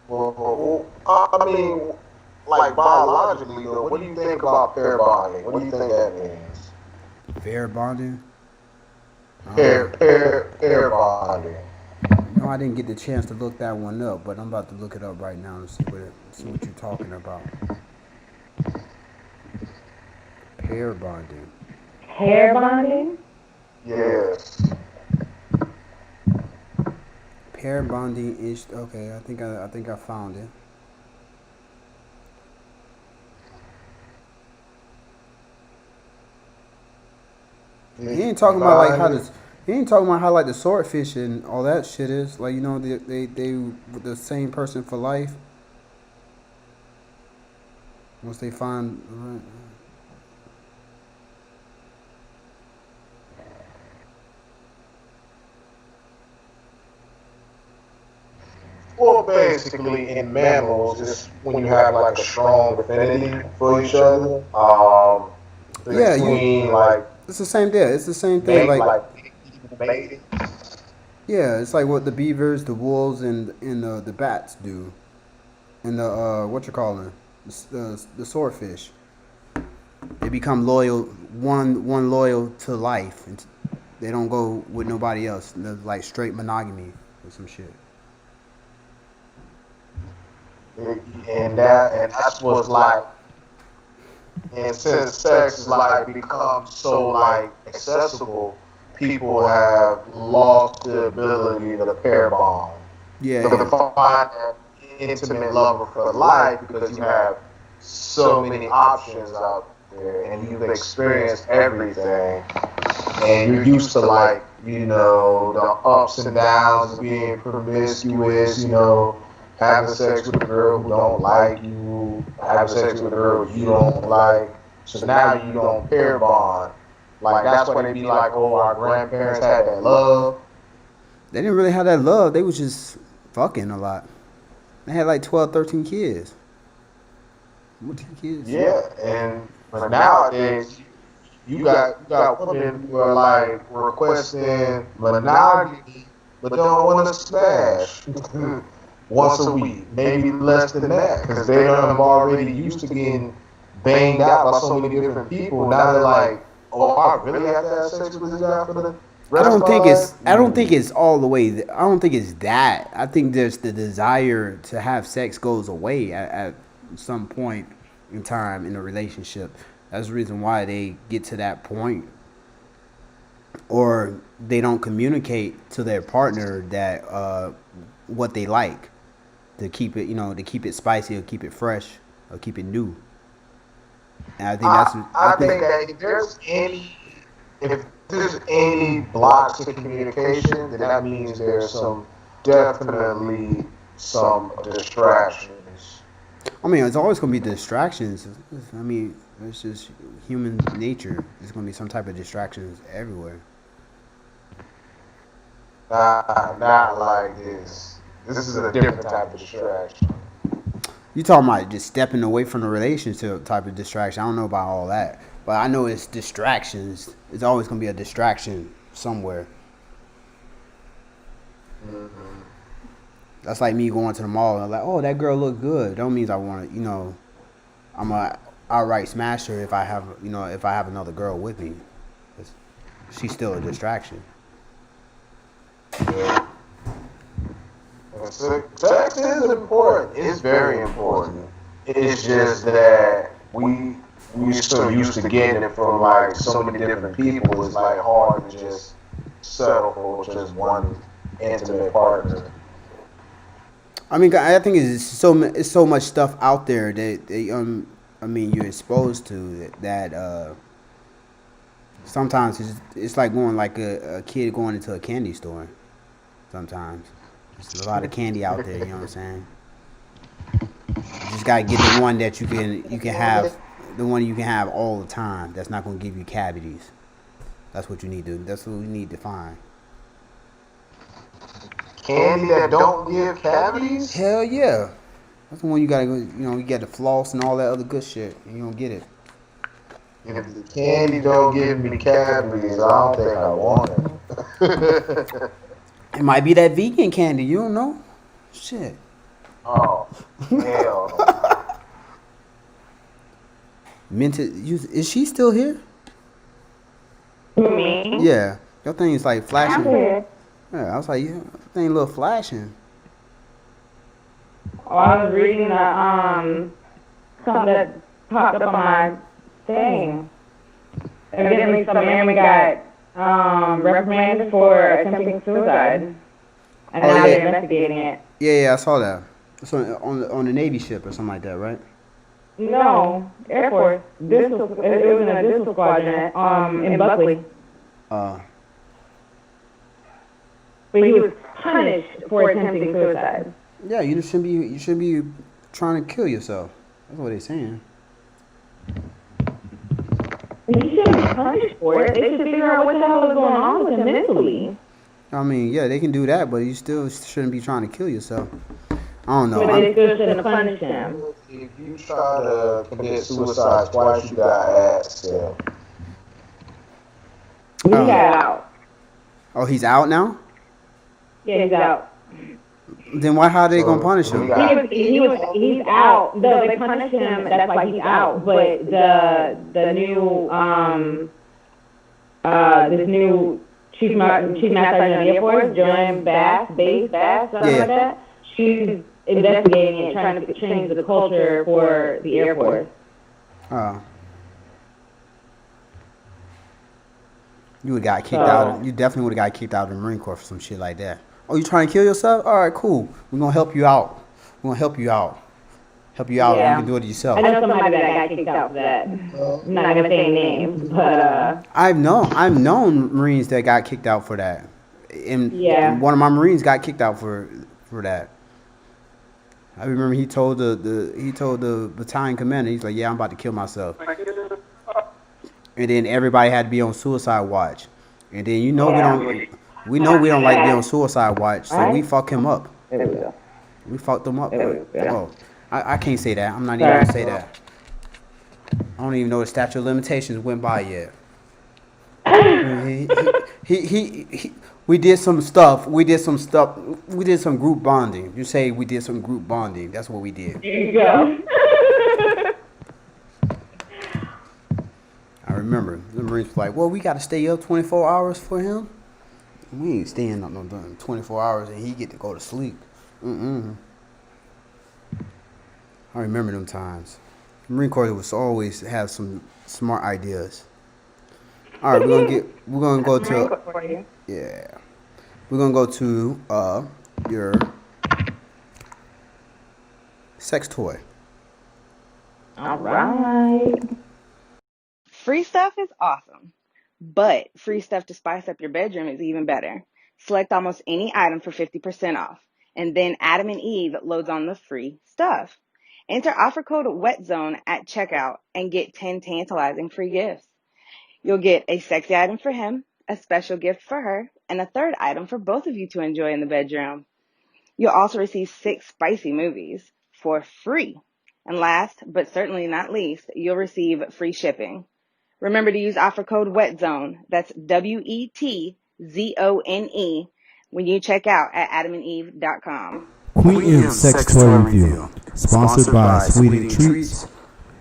Well, I mean, like biologically though, what do you think about pair bonding? What do you think that means? Fair bonding. Pair bonding. I didn't get the chance to look that one up, but I'm about to look it up right now and see what you're talking about. Pair bonding. Hair bonding? Yes. Pair bonding is okay. I think I found it. He ain't talking about like how this. He ain't talking about how like the swordfish and all that shit is like they the same person for life once they find. Well, basically, in mammals, it's when you have like a strong affinity for each other. Yeah, you. Between like It's the same thing. It's the same thing. mate, Like like mating. yeah, it's like what the beavers, the wolves, and the bats do, and the what you calling the swordfish. They become loyal, one loyal to life, and they don't go with nobody else. They're like straight monogamy or some shit. And that's what's like. And since sex is like become so like accessible, people have lost the ability to pair bond, to Yeah, find that intimate lover for life because you have so many options out there and you've experienced everything and you're used to like the ups and downs of being promiscuous, having sex with a girl who don't like you, having sex with a girl you don't like. So now you don't pair bond. Like that's why they be like, oh, our grandparents had that love. they didn't really have that love. They was just fucking a lot. They had like 12, 13 kids. What 10 kids? Yeah, and but nowadays you got women who are like requesting monogamy, but don't want to smash once a week, maybe less than that, because they are already used to getting banged out by so many different people. Now they're like, oh, I really have to have sex with this guy for the rest of my life. I don't think it's all the way. I don't think it's that. I think there's the desire to have sex goes away at some point in time in a relationship. That's the reason why they get to that point, or they don't communicate to their partner that what they like to keep it, to keep it spicy or keep it fresh or keep it new. And I think that's. I think that if there's any blocks to communication, then that means there's definitely some distractions. I mean, it's always gonna be distractions. I mean, it's just human nature. There's gonna be some type of distractions everywhere. Not like this. This is a different type of distraction. You talking about just stepping away from the relationship type of distraction? I don't know about all that, but I know it's distractions. It's always gonna be a distraction somewhere. Mm-hmm. That's like me going to the mall and I'm like, oh, that girl look good. Don't mean I want to, I'm a outright smash her if I have, if I have another girl with me. She's still a distraction. Yeah. Sex is important. It's very important. It's just that when you're so used to getting it from like so many different people, it's like hard to just settle for just one intimate partner. I mean, I think it's so much stuff out there that I mean, you're exposed to that sometimes it's like going like a kid going into a candy store. Sometimes there's a lot of candy out there. You know what I'm saying? You just gotta get the one that you can have, the one you can have all the time. That's not gonna give you cavities. That's what you need to. That's what we need to find. Candy that don't give cavities? Hell yeah. That's the one you gotta go. You know, you got the floss and all that other good shit. And you don't get it. If the candy don't give me cavities, I don't think I want it. It might be that vegan candy. You don't know. Shit. Oh, hell. Minted. Is she still here? Me? Yeah. Your thing is like I'm flashing. here. Yeah, I was like, yeah, that thing a little flashing. Oh, I was reading something that popped up on my thing. Evidently, some man got reprimanded for attempting suicide, and Oh, now yeah. they're investigating it. Yeah, I saw that. It's on the Navy ship or something like that, right? No, Air Force. It was in a Distal squadron in Buckley, Uh, but he was punished for attempting suicide. yeah, you shouldn't be trying to kill yourself. That's what they're saying. He shouldn't be punished for it. They should figure out what the hell is going on with him mentally. I mean, yeah, they can do that, but you still shouldn't be trying to kill yourself. I don't know. But they still shouldn't have punished him. If you try to commit suicide twice, you got access. He got out. Oh, he's out now? Yeah, he's out. Then how are they gonna punish him? He's out. No, they punished him. That's why he's out. But the new this new chief master sergeant of the Air Force, Joanne Bass, something like that. She's investigating it, trying to change the culture for the Air Force. You would have got kicked out. You definitely would have got kicked out of the Marine Corps for some shit like that. Oh, you trying to kill yourself? All right, cool. We're gonna help you out. We're gonna help you out. Help you out. Yeah. You can do it yourself. I know somebody that got kicked out for that. I'm not gonna say names, but I've known Marines that got kicked out for that. And one of my Marines got kicked out for that. I remember he told the battalion commander, he's like, "Yeah, I'm about to kill myself." And then everybody had to be on suicide watch. And then we don't like to be on suicide watch, so we fuck him up. there we go. We fucked him up. Yeah. Oh, I can't say that. I'm not even gonna say that. I don't even know the statute of limitations went by yet. We did some stuff. We did some group bonding. You say we did some group bonding. That's what we did. There you go. I remember the Marines were like, "Well, we got to stay up 24 hours for him. We ain't staying up no 24 hours, and he get to go to sleep." I remember them times. The Marine Corps was always have some smart ideas. All right, we're gonna go to your sex toy. All right. Free stuff is awesome, but free stuff to spice up your bedroom is even better. Select almost any item for 50% off, and then Adam and Eve loads on the free stuff. Enter offer code WETZONE at checkout and get 10 tantalizing free gifts. You'll get a sexy item for him, a special gift for her, and a third item for both of you to enjoy in the bedroom. You'll also receive 6 spicy movies for free. And last, but certainly not least, you'll receive free shipping. Remember to use offer code WETZONE, that's WETZONE, when you check out at adamandeve.com. Queen M Sex Toy Review, sponsored by Sweetie Treats,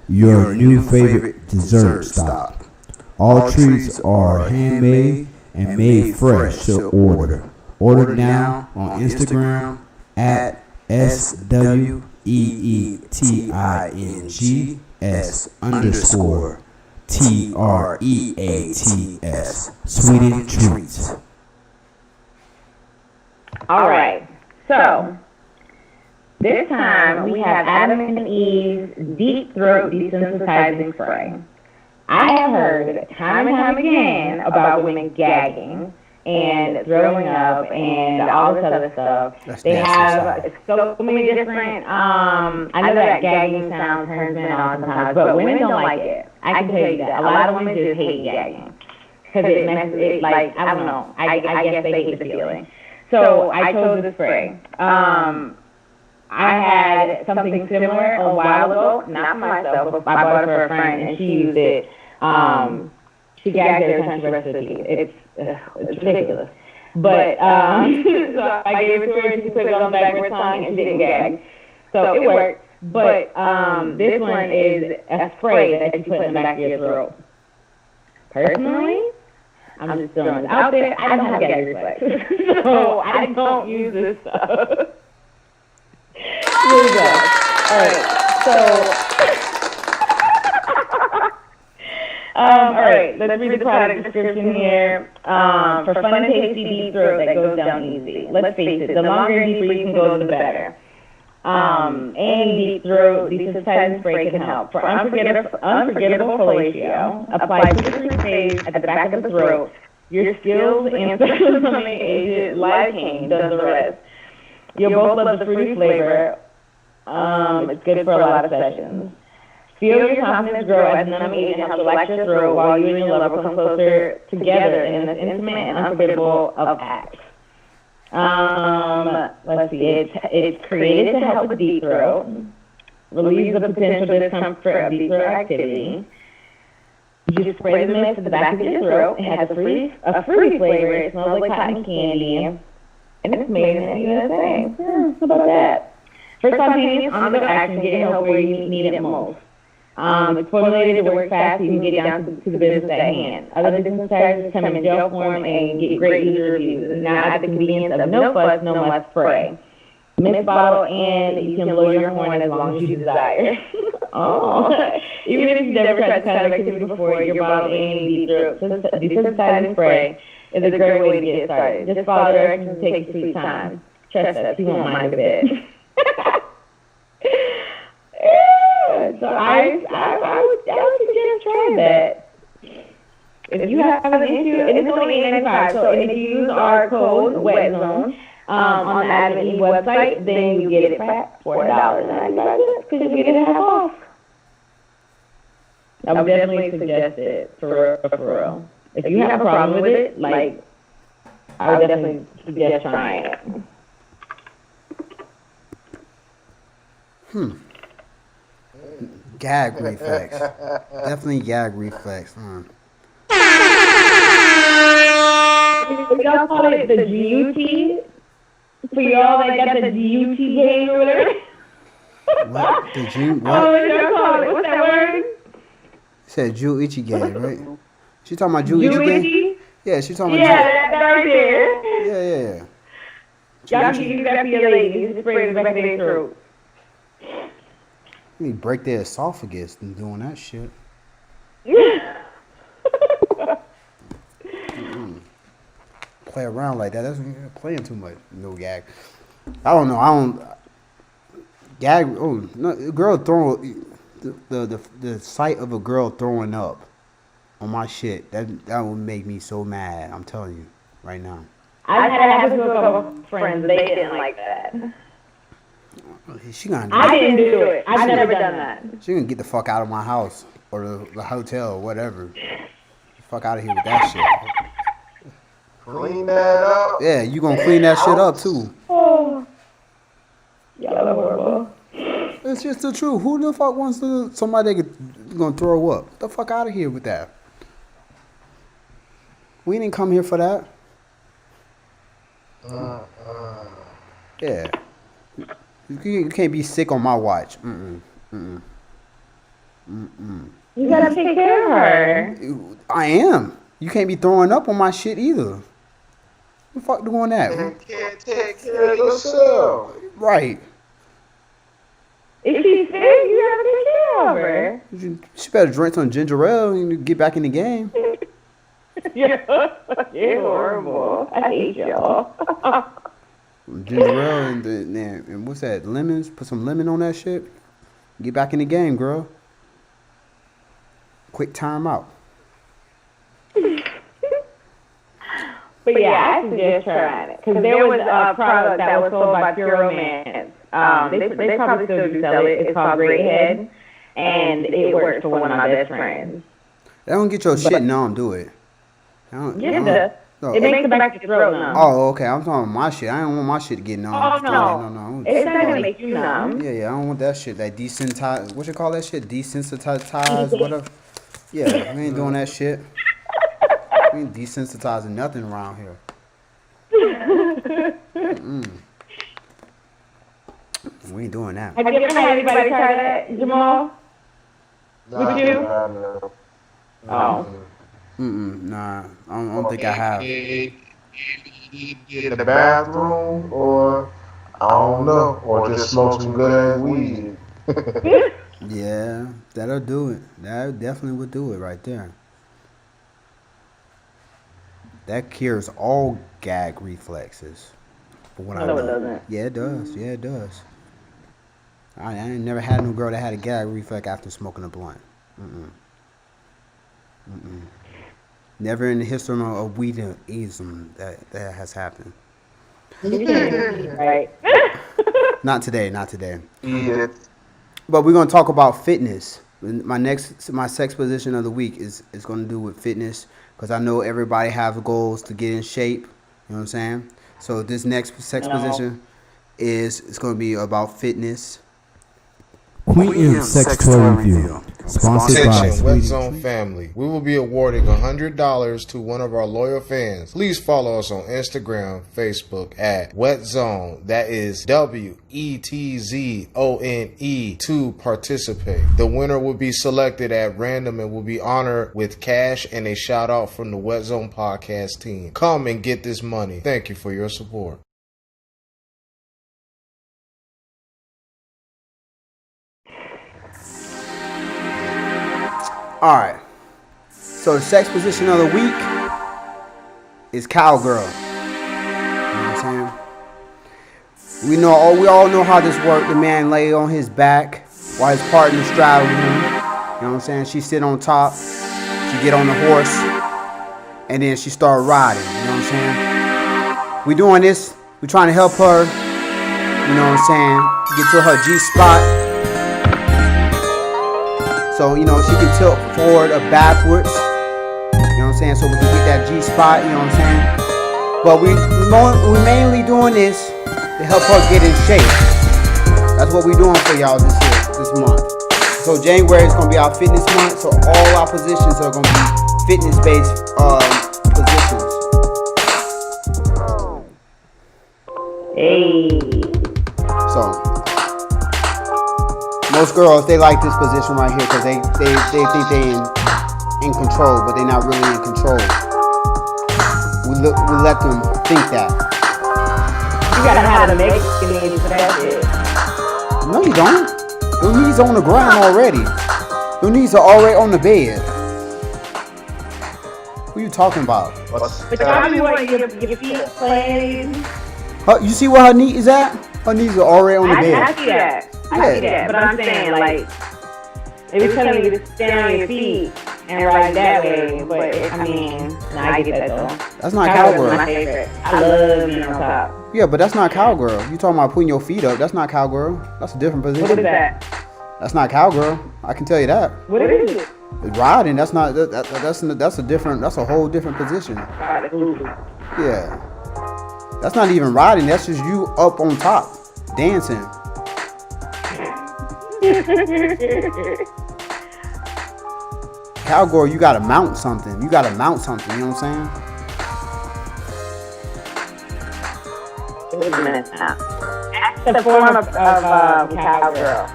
your new favorite dessert stop. All treats are handmade and made fresh to order. Order now on Instagram at SWEETING SWEETS_TREATS. Sweden Treats. All right. So this time we have Adam and Eve's Deep Throat Desensitizing Spray. I have heard time and time again about women gagging and throwing up and all this other stuff. They have so many different, I know that gagging sound turns men on sometimes, but women don't like it. I can tell you that. A lot of women just hate gagging. Because it messes, it, like, I don't know. I guess they hate the feeling. So I chose this spray. I had something similar a while ago, not for myself, but I bought it for a friend, and she used it. She gagged every time she brushed her teeth. It's ridiculous. But so I gave it to her, and she put it on the back of her tongue, and she didn't gag. So it worked. But this one is a spray that you put in the back of your throat. Personally, I'm just throwing it out there. I don't have gag reflex, so I don't use this stuff. Here we go. All right. So, all right. Let's read the product description here. For fun and tasty deep throat that goes down easy. Let's face it. The longer and deeper you can go, the better. Any deep throat desensitizing spray can help. For unforgettable fellatio, apply 2 to 3 sprays at the back of the throat. Your skills and special stomach agent lidocaine does the rest. You'll both love the fruity flavor. It's good for a lot of sessions. Feel your confidence grow as the numb agent helps relax your throat while you and your lover come closer together in this intimate and unforgettable of acts. Let's see, it's created to help with deep throat, relieves the potential discomfort of deep throat activity. You just spray the mist at the back of your throat. It has a fruity flavor. It smells like cotton candy, and it's made in the USA. How about that? For spontaneous on-the-go action, get help where you need it most. It's formulated to work fast so you can get down to the business at hand. Other desensitizers come in gel form and get great user reviews. It's now at the convenience of no fuss, no muss spray. Mist bottle, and you can blow your horn as long as you desire. Oh, even if you've never tried this kind of activity before, your bottle and deep throat desensitizing spray is a great way to get started. Just follow the directions and take your sweet time. Trust us, you won't mind a bit. So I would suggest trying that. If you have an issue, and it's only $8.95, so if you use our code WETZONE on the Adam and Eve website, then you get it back $4.95 because you get it half off. I would definitely suggest it for real. If you have a problem with it, like, I would definitely suggest trying it. Gag reflex. Definitely gag reflex. Y'all call it the GUT? For y'all that got the GUT game or whatever? What? The G? What? Oh, what y'all call it? What's that word? Said Jew Ichi gang, right? She talking about Jew Ichi gang? Yeah, she talking about that right there. Yeah. Y'all can use that for your ladies. Just spray the back of their throat. You need to break their esophagus and doing that shit. Play around like that. That's playing too much. No gag. I don't know. Gag. Oh no, girl throwing the sight of a girl throwing up on my shit. That would make me so mad. I'm telling you right now. I've had it happen to a couple of friends. They didn't like that. I didn't do it. I've never done that. She gonna get the fuck out of my house or the hotel or whatever. Get the fuck out of here with that shit. Clean that up. Yeah, you gonna clean that shit up too. Oh, y'all are horrible. It's just the truth. Who the fuck wants somebody that gonna throw up? Get the fuck out of here with that. We didn't come here for that. Yeah. You can't be sick on my watch. You gotta take care of her. I am. You can't be throwing up on my shit either. Who the fuck doing that? You can't take care of yourself. Right. If she's sick, you gotta take care of her. She better drink some ginger ale and get back in the game. You're horrible. I hate y'all. Ginger ale and what's that? Lemons? Put some lemon on that shit. Get back in the game, girl. Quick time out. But yeah, I suggest trying it. Because there was a product that was sold by Pure Romance. They probably still do sell it. It's called Great Head. And it works for one of my best friends. That don't get your shit numb, do it? Yeah, it makes the back of your throat numb. Oh, okay. I'm talking about my shit. I don't want my shit to get numb. Oh, no. It's not going to make you numb. Yeah, I don't want that shit. That desensitize. What you call that shit? Desensitize, whatever. Yeah, we ain't doing that shit. We ain't desensitizing nothing around here. We ain't doing that. Have you ever had anybody try that, Jamal? Would you? Oh. Nah, I don't think I have. In the bathroom, or I don't know, or just smoke some good ass weed. Yeah, that'll do it. That definitely would do it right there. That cures all gag reflexes. For what I know. No, it doesn't. Yeah, it does. Yeah, it does. I ain't never had no girl that had a gag reflex after smoking a blunt. Never in the history of weedism that has happened. Right. Not today. Yeah. But we're gonna talk about fitness. My sex position of the week is gonna do with fitness, because I know everybody have goals to get in shape. You know what I'm saying? So this next sex position it's gonna be about fitness. Queen M Sex Toy Review, sponsored by Attention, Wet Sweetie Zone Treats. family. We will be awarding $100 to one of our loyal fans. Please follow us on Instagram, Facebook at Wet Zone. That is WETZONE to participate. The winner will be selected at random and will be honored with cash and a shout out from the Wet Zone podcast team. Come and get this money. Thank you for your support. All right. So the sex position of the week is cowgirl. You know what I'm saying? We all know how this works. The man lay on his back while his partner straddled him. You know what I'm saying? She sit on top. She get on the horse, and then she start riding. You know what I'm saying? We doing this. We trying to help her. You know what I'm saying? Get to her G spot. So, you know, she can tilt forward or backwards. You know what I'm saying? So we can get that G spot, you know what I'm saying? But we mainly doing this to help her get in shape. That's what we're doing for y'all this month. So January is going to be our fitness month. So all our positions are going to be fitness-based positions. Hey. So most girls, they like this position right here because they think they in control, but they're not really in control. We let them think that. You gotta have the Mexican knees for that shit. No, you don't. Your knees on the ground already. Your knees are already on the bed. What are you talking about? But y'all be wanting your feet playing. You see where her knee is at? Her knees are already on the bed. I see that. I see that. But I'm saying, like, they be telling you to stand on your feet and ride that way. But, I mean, I get that though. That's not Cowgirl's my cowgirl. favorite. I love being on top. Yeah, but that's not cowgirl. You talking about putting your feet up. That's not cowgirl. That's a different position. What is that? That's not cowgirl. I can tell you that. What is it? Riding, that's not that's a whole different position. Yeah. That's not even riding, that's just you up on top, dancing. Cowgirl, you gotta mount something. You know what I'm saying? That's the form of cowgirl.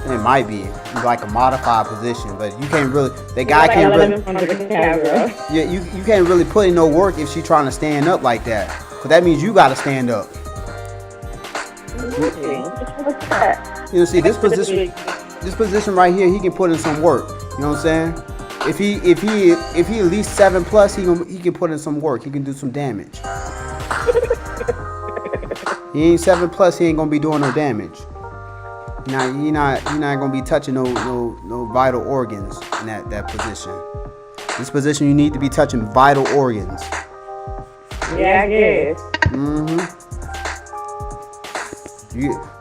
It might be like a modified position, but you can't really. The guy can't really. Yeah, you can't really put in no work if she's trying to stand up like that. Cause that means you gotta stand up. What's that? You know, see this position right here, he can put in some work. You know what I'm saying? If he at least 7+, he can put in some work. He can do some damage. He ain't 7+, he ain't gonna be doing no damage. He not gonna be touching no vital organs in that position. This position you need to be touching vital organs. Yeah, I guess.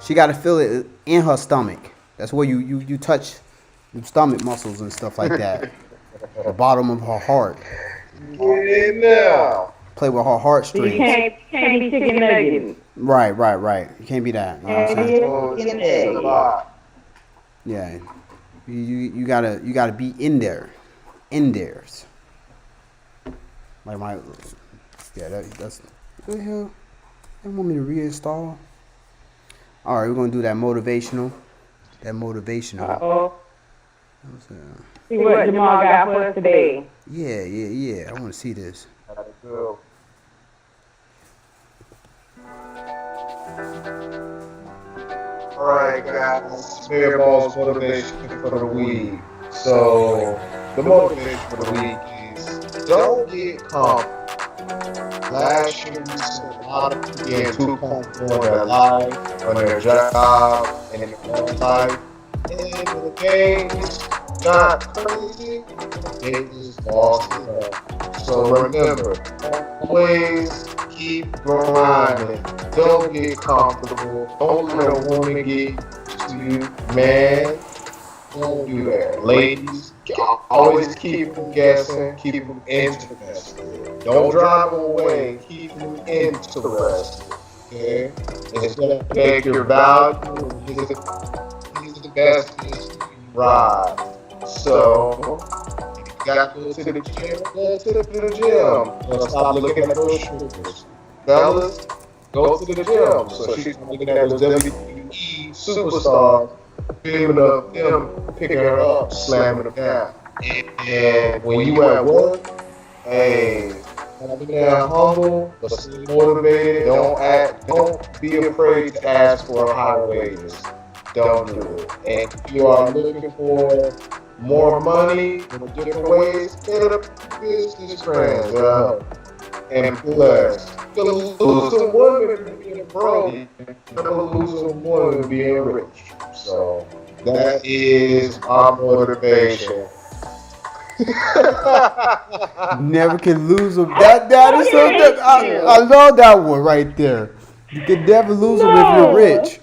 She got to feel it in her stomach. That's where you touch the stomach muscles and stuff like that. The bottom of her heart. Get in now. Play with her heartstrings. You can't be chicken nuggets. Right. You can't be that. You know what I'm saying? Oh, it's a lot. Yeah. You gotta be in there. In theirs. Like my that's what the hell? They want me to reinstall? Alright, we're gonna do that motivational. Uh-oh. See what Jamal got for us today. Yeah. I wanna see this. Gotta go. Alright guys, Bear Ball's motivation for the week. So, the motivation for the week is don't get comfortable. Last year we saw a lot of people getting too comfortable in their life, on their job, and in their own life. And the game got crazy, they just lost it all. So remember, always keep grinding. Don't get comfortable. Don't let a woman get to you, man. Don't do that. Ladies, always keep them guessing, keep them interested. Don't drive them away, keep them interested. Okay? It's going to make your value. He's the best ride. So, if you got to go to the gym, go to the gym. Don't stop looking at those sugars. Fellas, go to the gym. So she's looking at those WWE superstars, filming up them, picking her up, slamming her down. And when you at work, hey, be there humble, but stay motivated. Don't be afraid to ask for higher wages. Don't do it. And if you are looking for more money in different ways, hit up business friends. And plus, you're lose some women being broke. You're lose some women being rich. So that is our motivation. Never can lose them. That is so good. I love that one right there. You can never lose them if you're rich.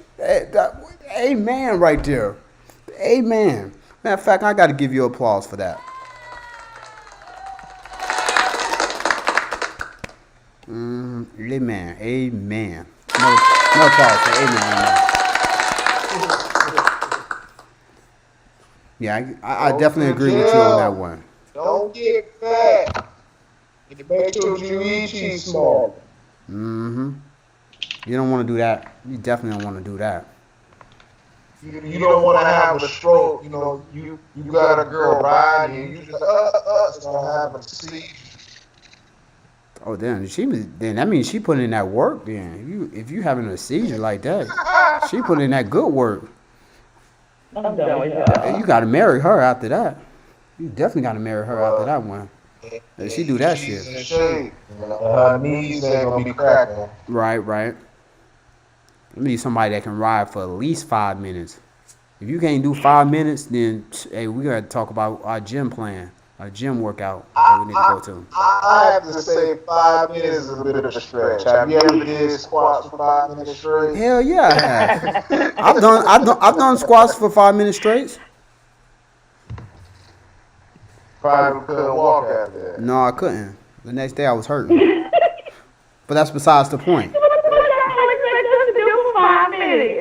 Amen right there. Amen. Matter of fact, I got to give you applause for that. Amen. No applause for amen. Yeah, I definitely agree with you on that one. Don't get fat. Make sure you eat small. You don't want to do that. You definitely don't want to do that. You don't want to have a stroke. You know, you got a girl riding you, just start having a seizure. Oh, then that means she put in that work. Then if you having a seizure like that, she put in that good work. I'm done with y'all. You got to marry her after that. You definitely got to marry her after that one. She do that shit. Her knees ain't gonna be cracking. Right. You need somebody that can ride for at least 5 minutes. If you can't do 5 minutes, then hey, we gotta talk about our gym plan, our gym workout that we need to go to. I have to say 5 minutes is a bit of a stretch. Have you ever did squats for 5 minutes straight? Hell yeah, I have. I've done squats for 5 minutes straight. Probably couldn't walk after that. No, I couldn't. The next day I was hurting. But that's besides the point.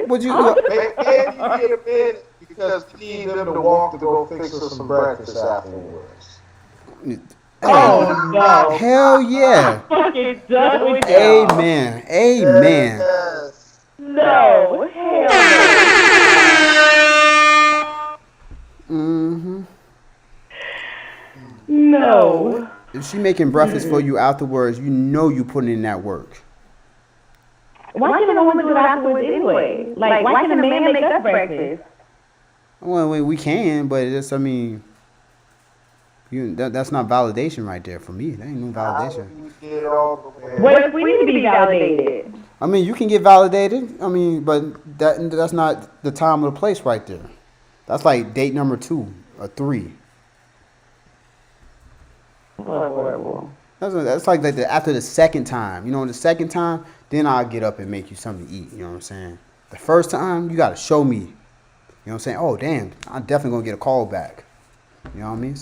Would you? Maybe you get a minute because you need them to walk to go fix us some breakfast afterwards. Oh no! Hell yeah! I'm fucking done with y'all. Amen. Yes. No, hell no. No. If she making breakfast for you afterwards, you know you putting in that work. Why can't a woman do it afterwards anyway? Like, why can't a man make us breakfast? Well, we can, but it's, I mean, that's not validation right there for me. That ain't no validation. What if we need to be validated? I mean, you can get validated. I mean, but that's not the time or the place right there. That's like date number 2 or 3. Horrible. That's like after the second time. You know, the second time, then I'll get up and make you something to eat. You know what I'm saying? The first time, you got to show me. You know what I'm saying? Oh, damn, I'm definitely going to get a call back. You know what I mean?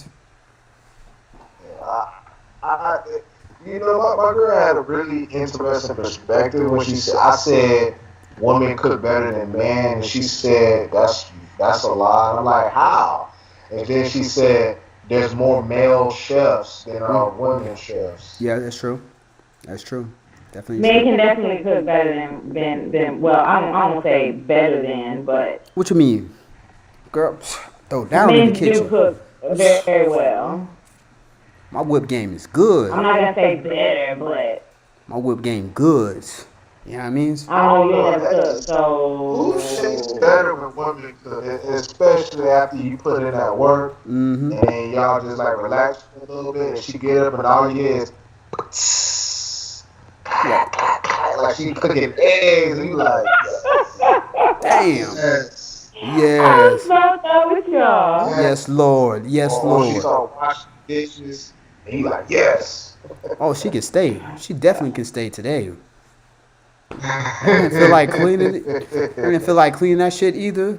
My girl had a really interesting perspective when I said women cook better than men, and she said that's a lie. I'm like, how? And then she said there's more male chefs than women chefs. Yeah, that's true. That's true. Definitely Men true. can definitely cook better than well, I won't say better than, but What you mean? Girl, throw down in men the kitchen. do cook very well. My whip game is good. I'm not gonna say better, but My whip game good. You know what I mean? I don't know, you never cook, so Who shakes better when women cook, especially after you put in that work, Mm-hmm. and then y'all just like relax for a little bit, and she get up and all you hear is like she cooking eggs, and you like, Damn. yes. I'm Yes. smoked up with y'all. Yes, Lord. Yes, Or she Lord. start washing dishes, and you like, yes. Oh, she can stay. She definitely can stay today. I didn't feel like cleaning it. I didn't feel like cleaning that shit either.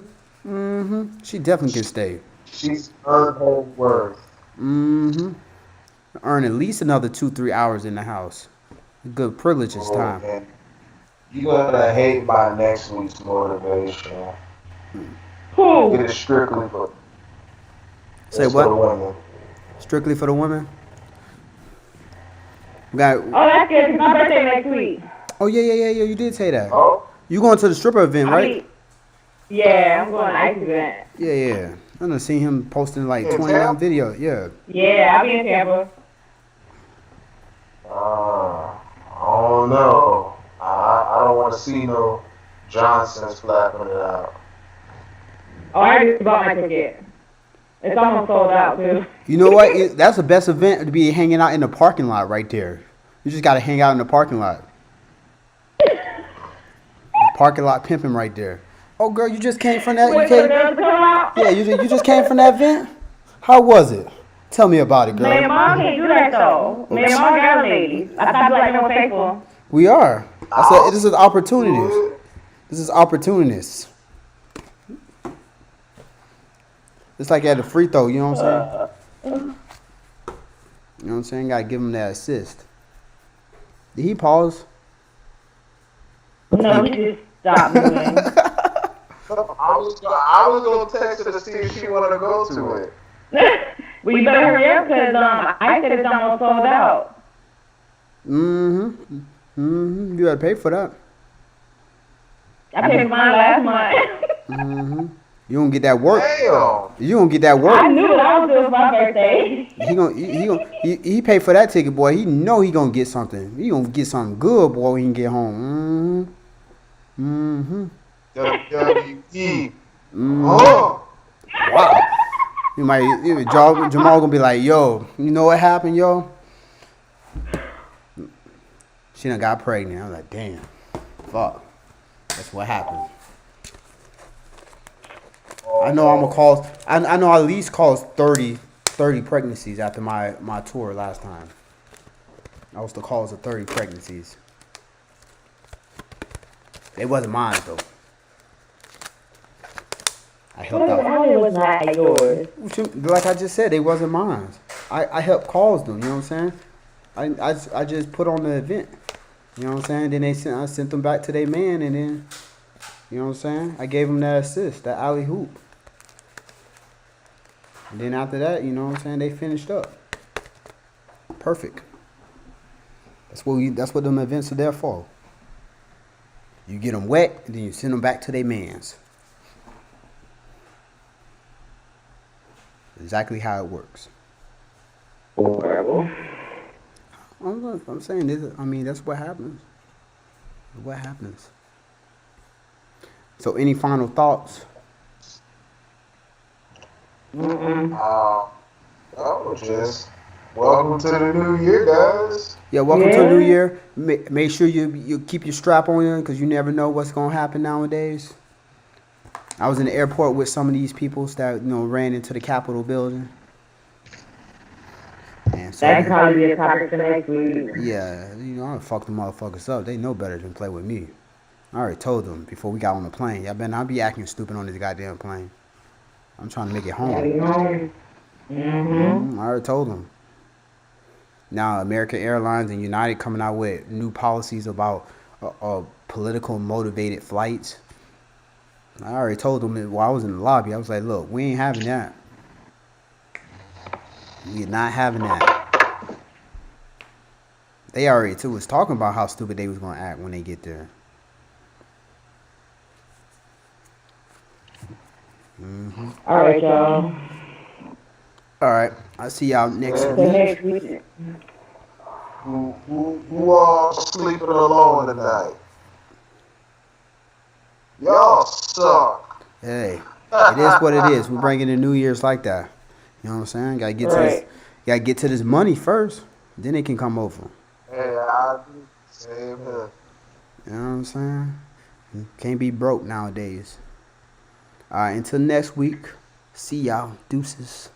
Mm-hmm. She definitely can stay. She's earned her worth. Mm-hmm. Earn at least another 2-3 hours in the house. Good privilege is time. Man. You're gonna hate my next week's motivation. Who? It is strictly for Say it's for the what? women. Strictly for the women? We got. Oh, that's good, 'cause my birthday next week. Oh yeah. You did say that. Oh, You going to the stripper event, I right? mean, yeah, I'm going to ice event. Yeah. I done seen him posting like In 29 Tampa? videos. Yeah. Yeah, I'll be in Tampa. I don't know. I don't want to see no Johnsons flapping it out. Oh, I already bought my ticket. It's almost sold out, too. You know what? That's the best event to be hanging out in the parking lot right there. You just got to hang out in the parking lot. Parking lot pimping right there. Oh, girl, you just came from that. You Wait for the came, girls to come out? yeah, you just came from that event. How was it? Tell me about it, Man, your girl. mom can't do that, though. Man, your mom got ladies. I thought like no faithful. We are. I said this is opportunities. This is opportunities. It's like at a free throw. You know what I'm saying? You know what I'm saying? Got to give him that assist. Did he pause? No, he just stopped moving. I was gonna text her to see if she wanted to go to it. Well, you better hurry up, because I said it's almost sold out. Mm-hmm. You got to pay for that. I paid for mine last month. You don't get that work. Damn. You don't get that I work. knew what I was doing for my birthday. He paid for that ticket, boy. He know he gonna get something. He gonna get something good, boy, when he get home. WWE. Oh. Wow. Jamal gonna be like, yo, you know what happened, yo? She done got pregnant. I'm like, damn. Fuck. That's what happened. I know I'm gonna cause. I know I at least caused 30 pregnancies after my tour last time. I was the cause of 30 pregnancies. They wasn't mine though. I helped out. It was not yours. Like I just said, they wasn't mine. I helped cause them. You know what I'm saying? I just put on the event. You know what I'm saying? Then I sent them back to their man, and then you know what I'm saying? I gave them that assist, that alley hoop. And then after that, you know what I'm saying? They finished up. Perfect. That's what them events are there for. You get them wet, and then you send them back to their mans. Exactly how it works. Horrible. I'm saying this. I mean, that's what happens. What happens? So, any final thoughts? Oh, just welcome to the new year, guys. Yeah, welcome to a new Yeah. year. Make sure you keep your strap on you because you never know what's gonna happen nowadays. I was in the airport with some of these people that ran into the Capitol building, and so That can probably be a topic for next week. yeah, I done fuck the motherfuckers up. They know better than play with me. I already told them before we got on the plane. Y'all better not be acting stupid on this goddamn plane. I'm trying to make it Gotta be home. home. Mm-hmm. I already told them. Now, American Airlines and United coming out with new policies about political motivated flights. I already told them while I was in the lobby. I was like, look, we ain't having that. We're not having that. They already too was talking about how stupid they was gonna act when they get there. All right, y'all. All right, I'll see y'all next Yeah. So week. next week. Who all sleeping alone tonight? Y'all suck. Hey, it is what it is. We're bringing the New Year's like that. You know what I'm saying? Gotta get to this. Right. Gotta get to this money first. Then they can come over. Hey, I same here. You know what I'm saying? You can't be broke nowadays. All right, until next week. See y'all. Deuces.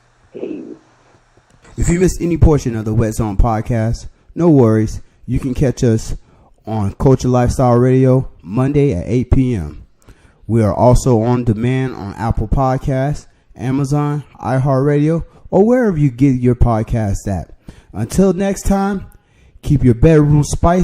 If you missed any portion of the Wet Zone podcast, no worries. You can catch us on Culture Lifestyle Radio Monday at 8 p.m. We are also on demand on Apple Podcasts, Amazon, iHeartRadio, or wherever you get your podcasts at. Until next time, keep your bedroom spicy.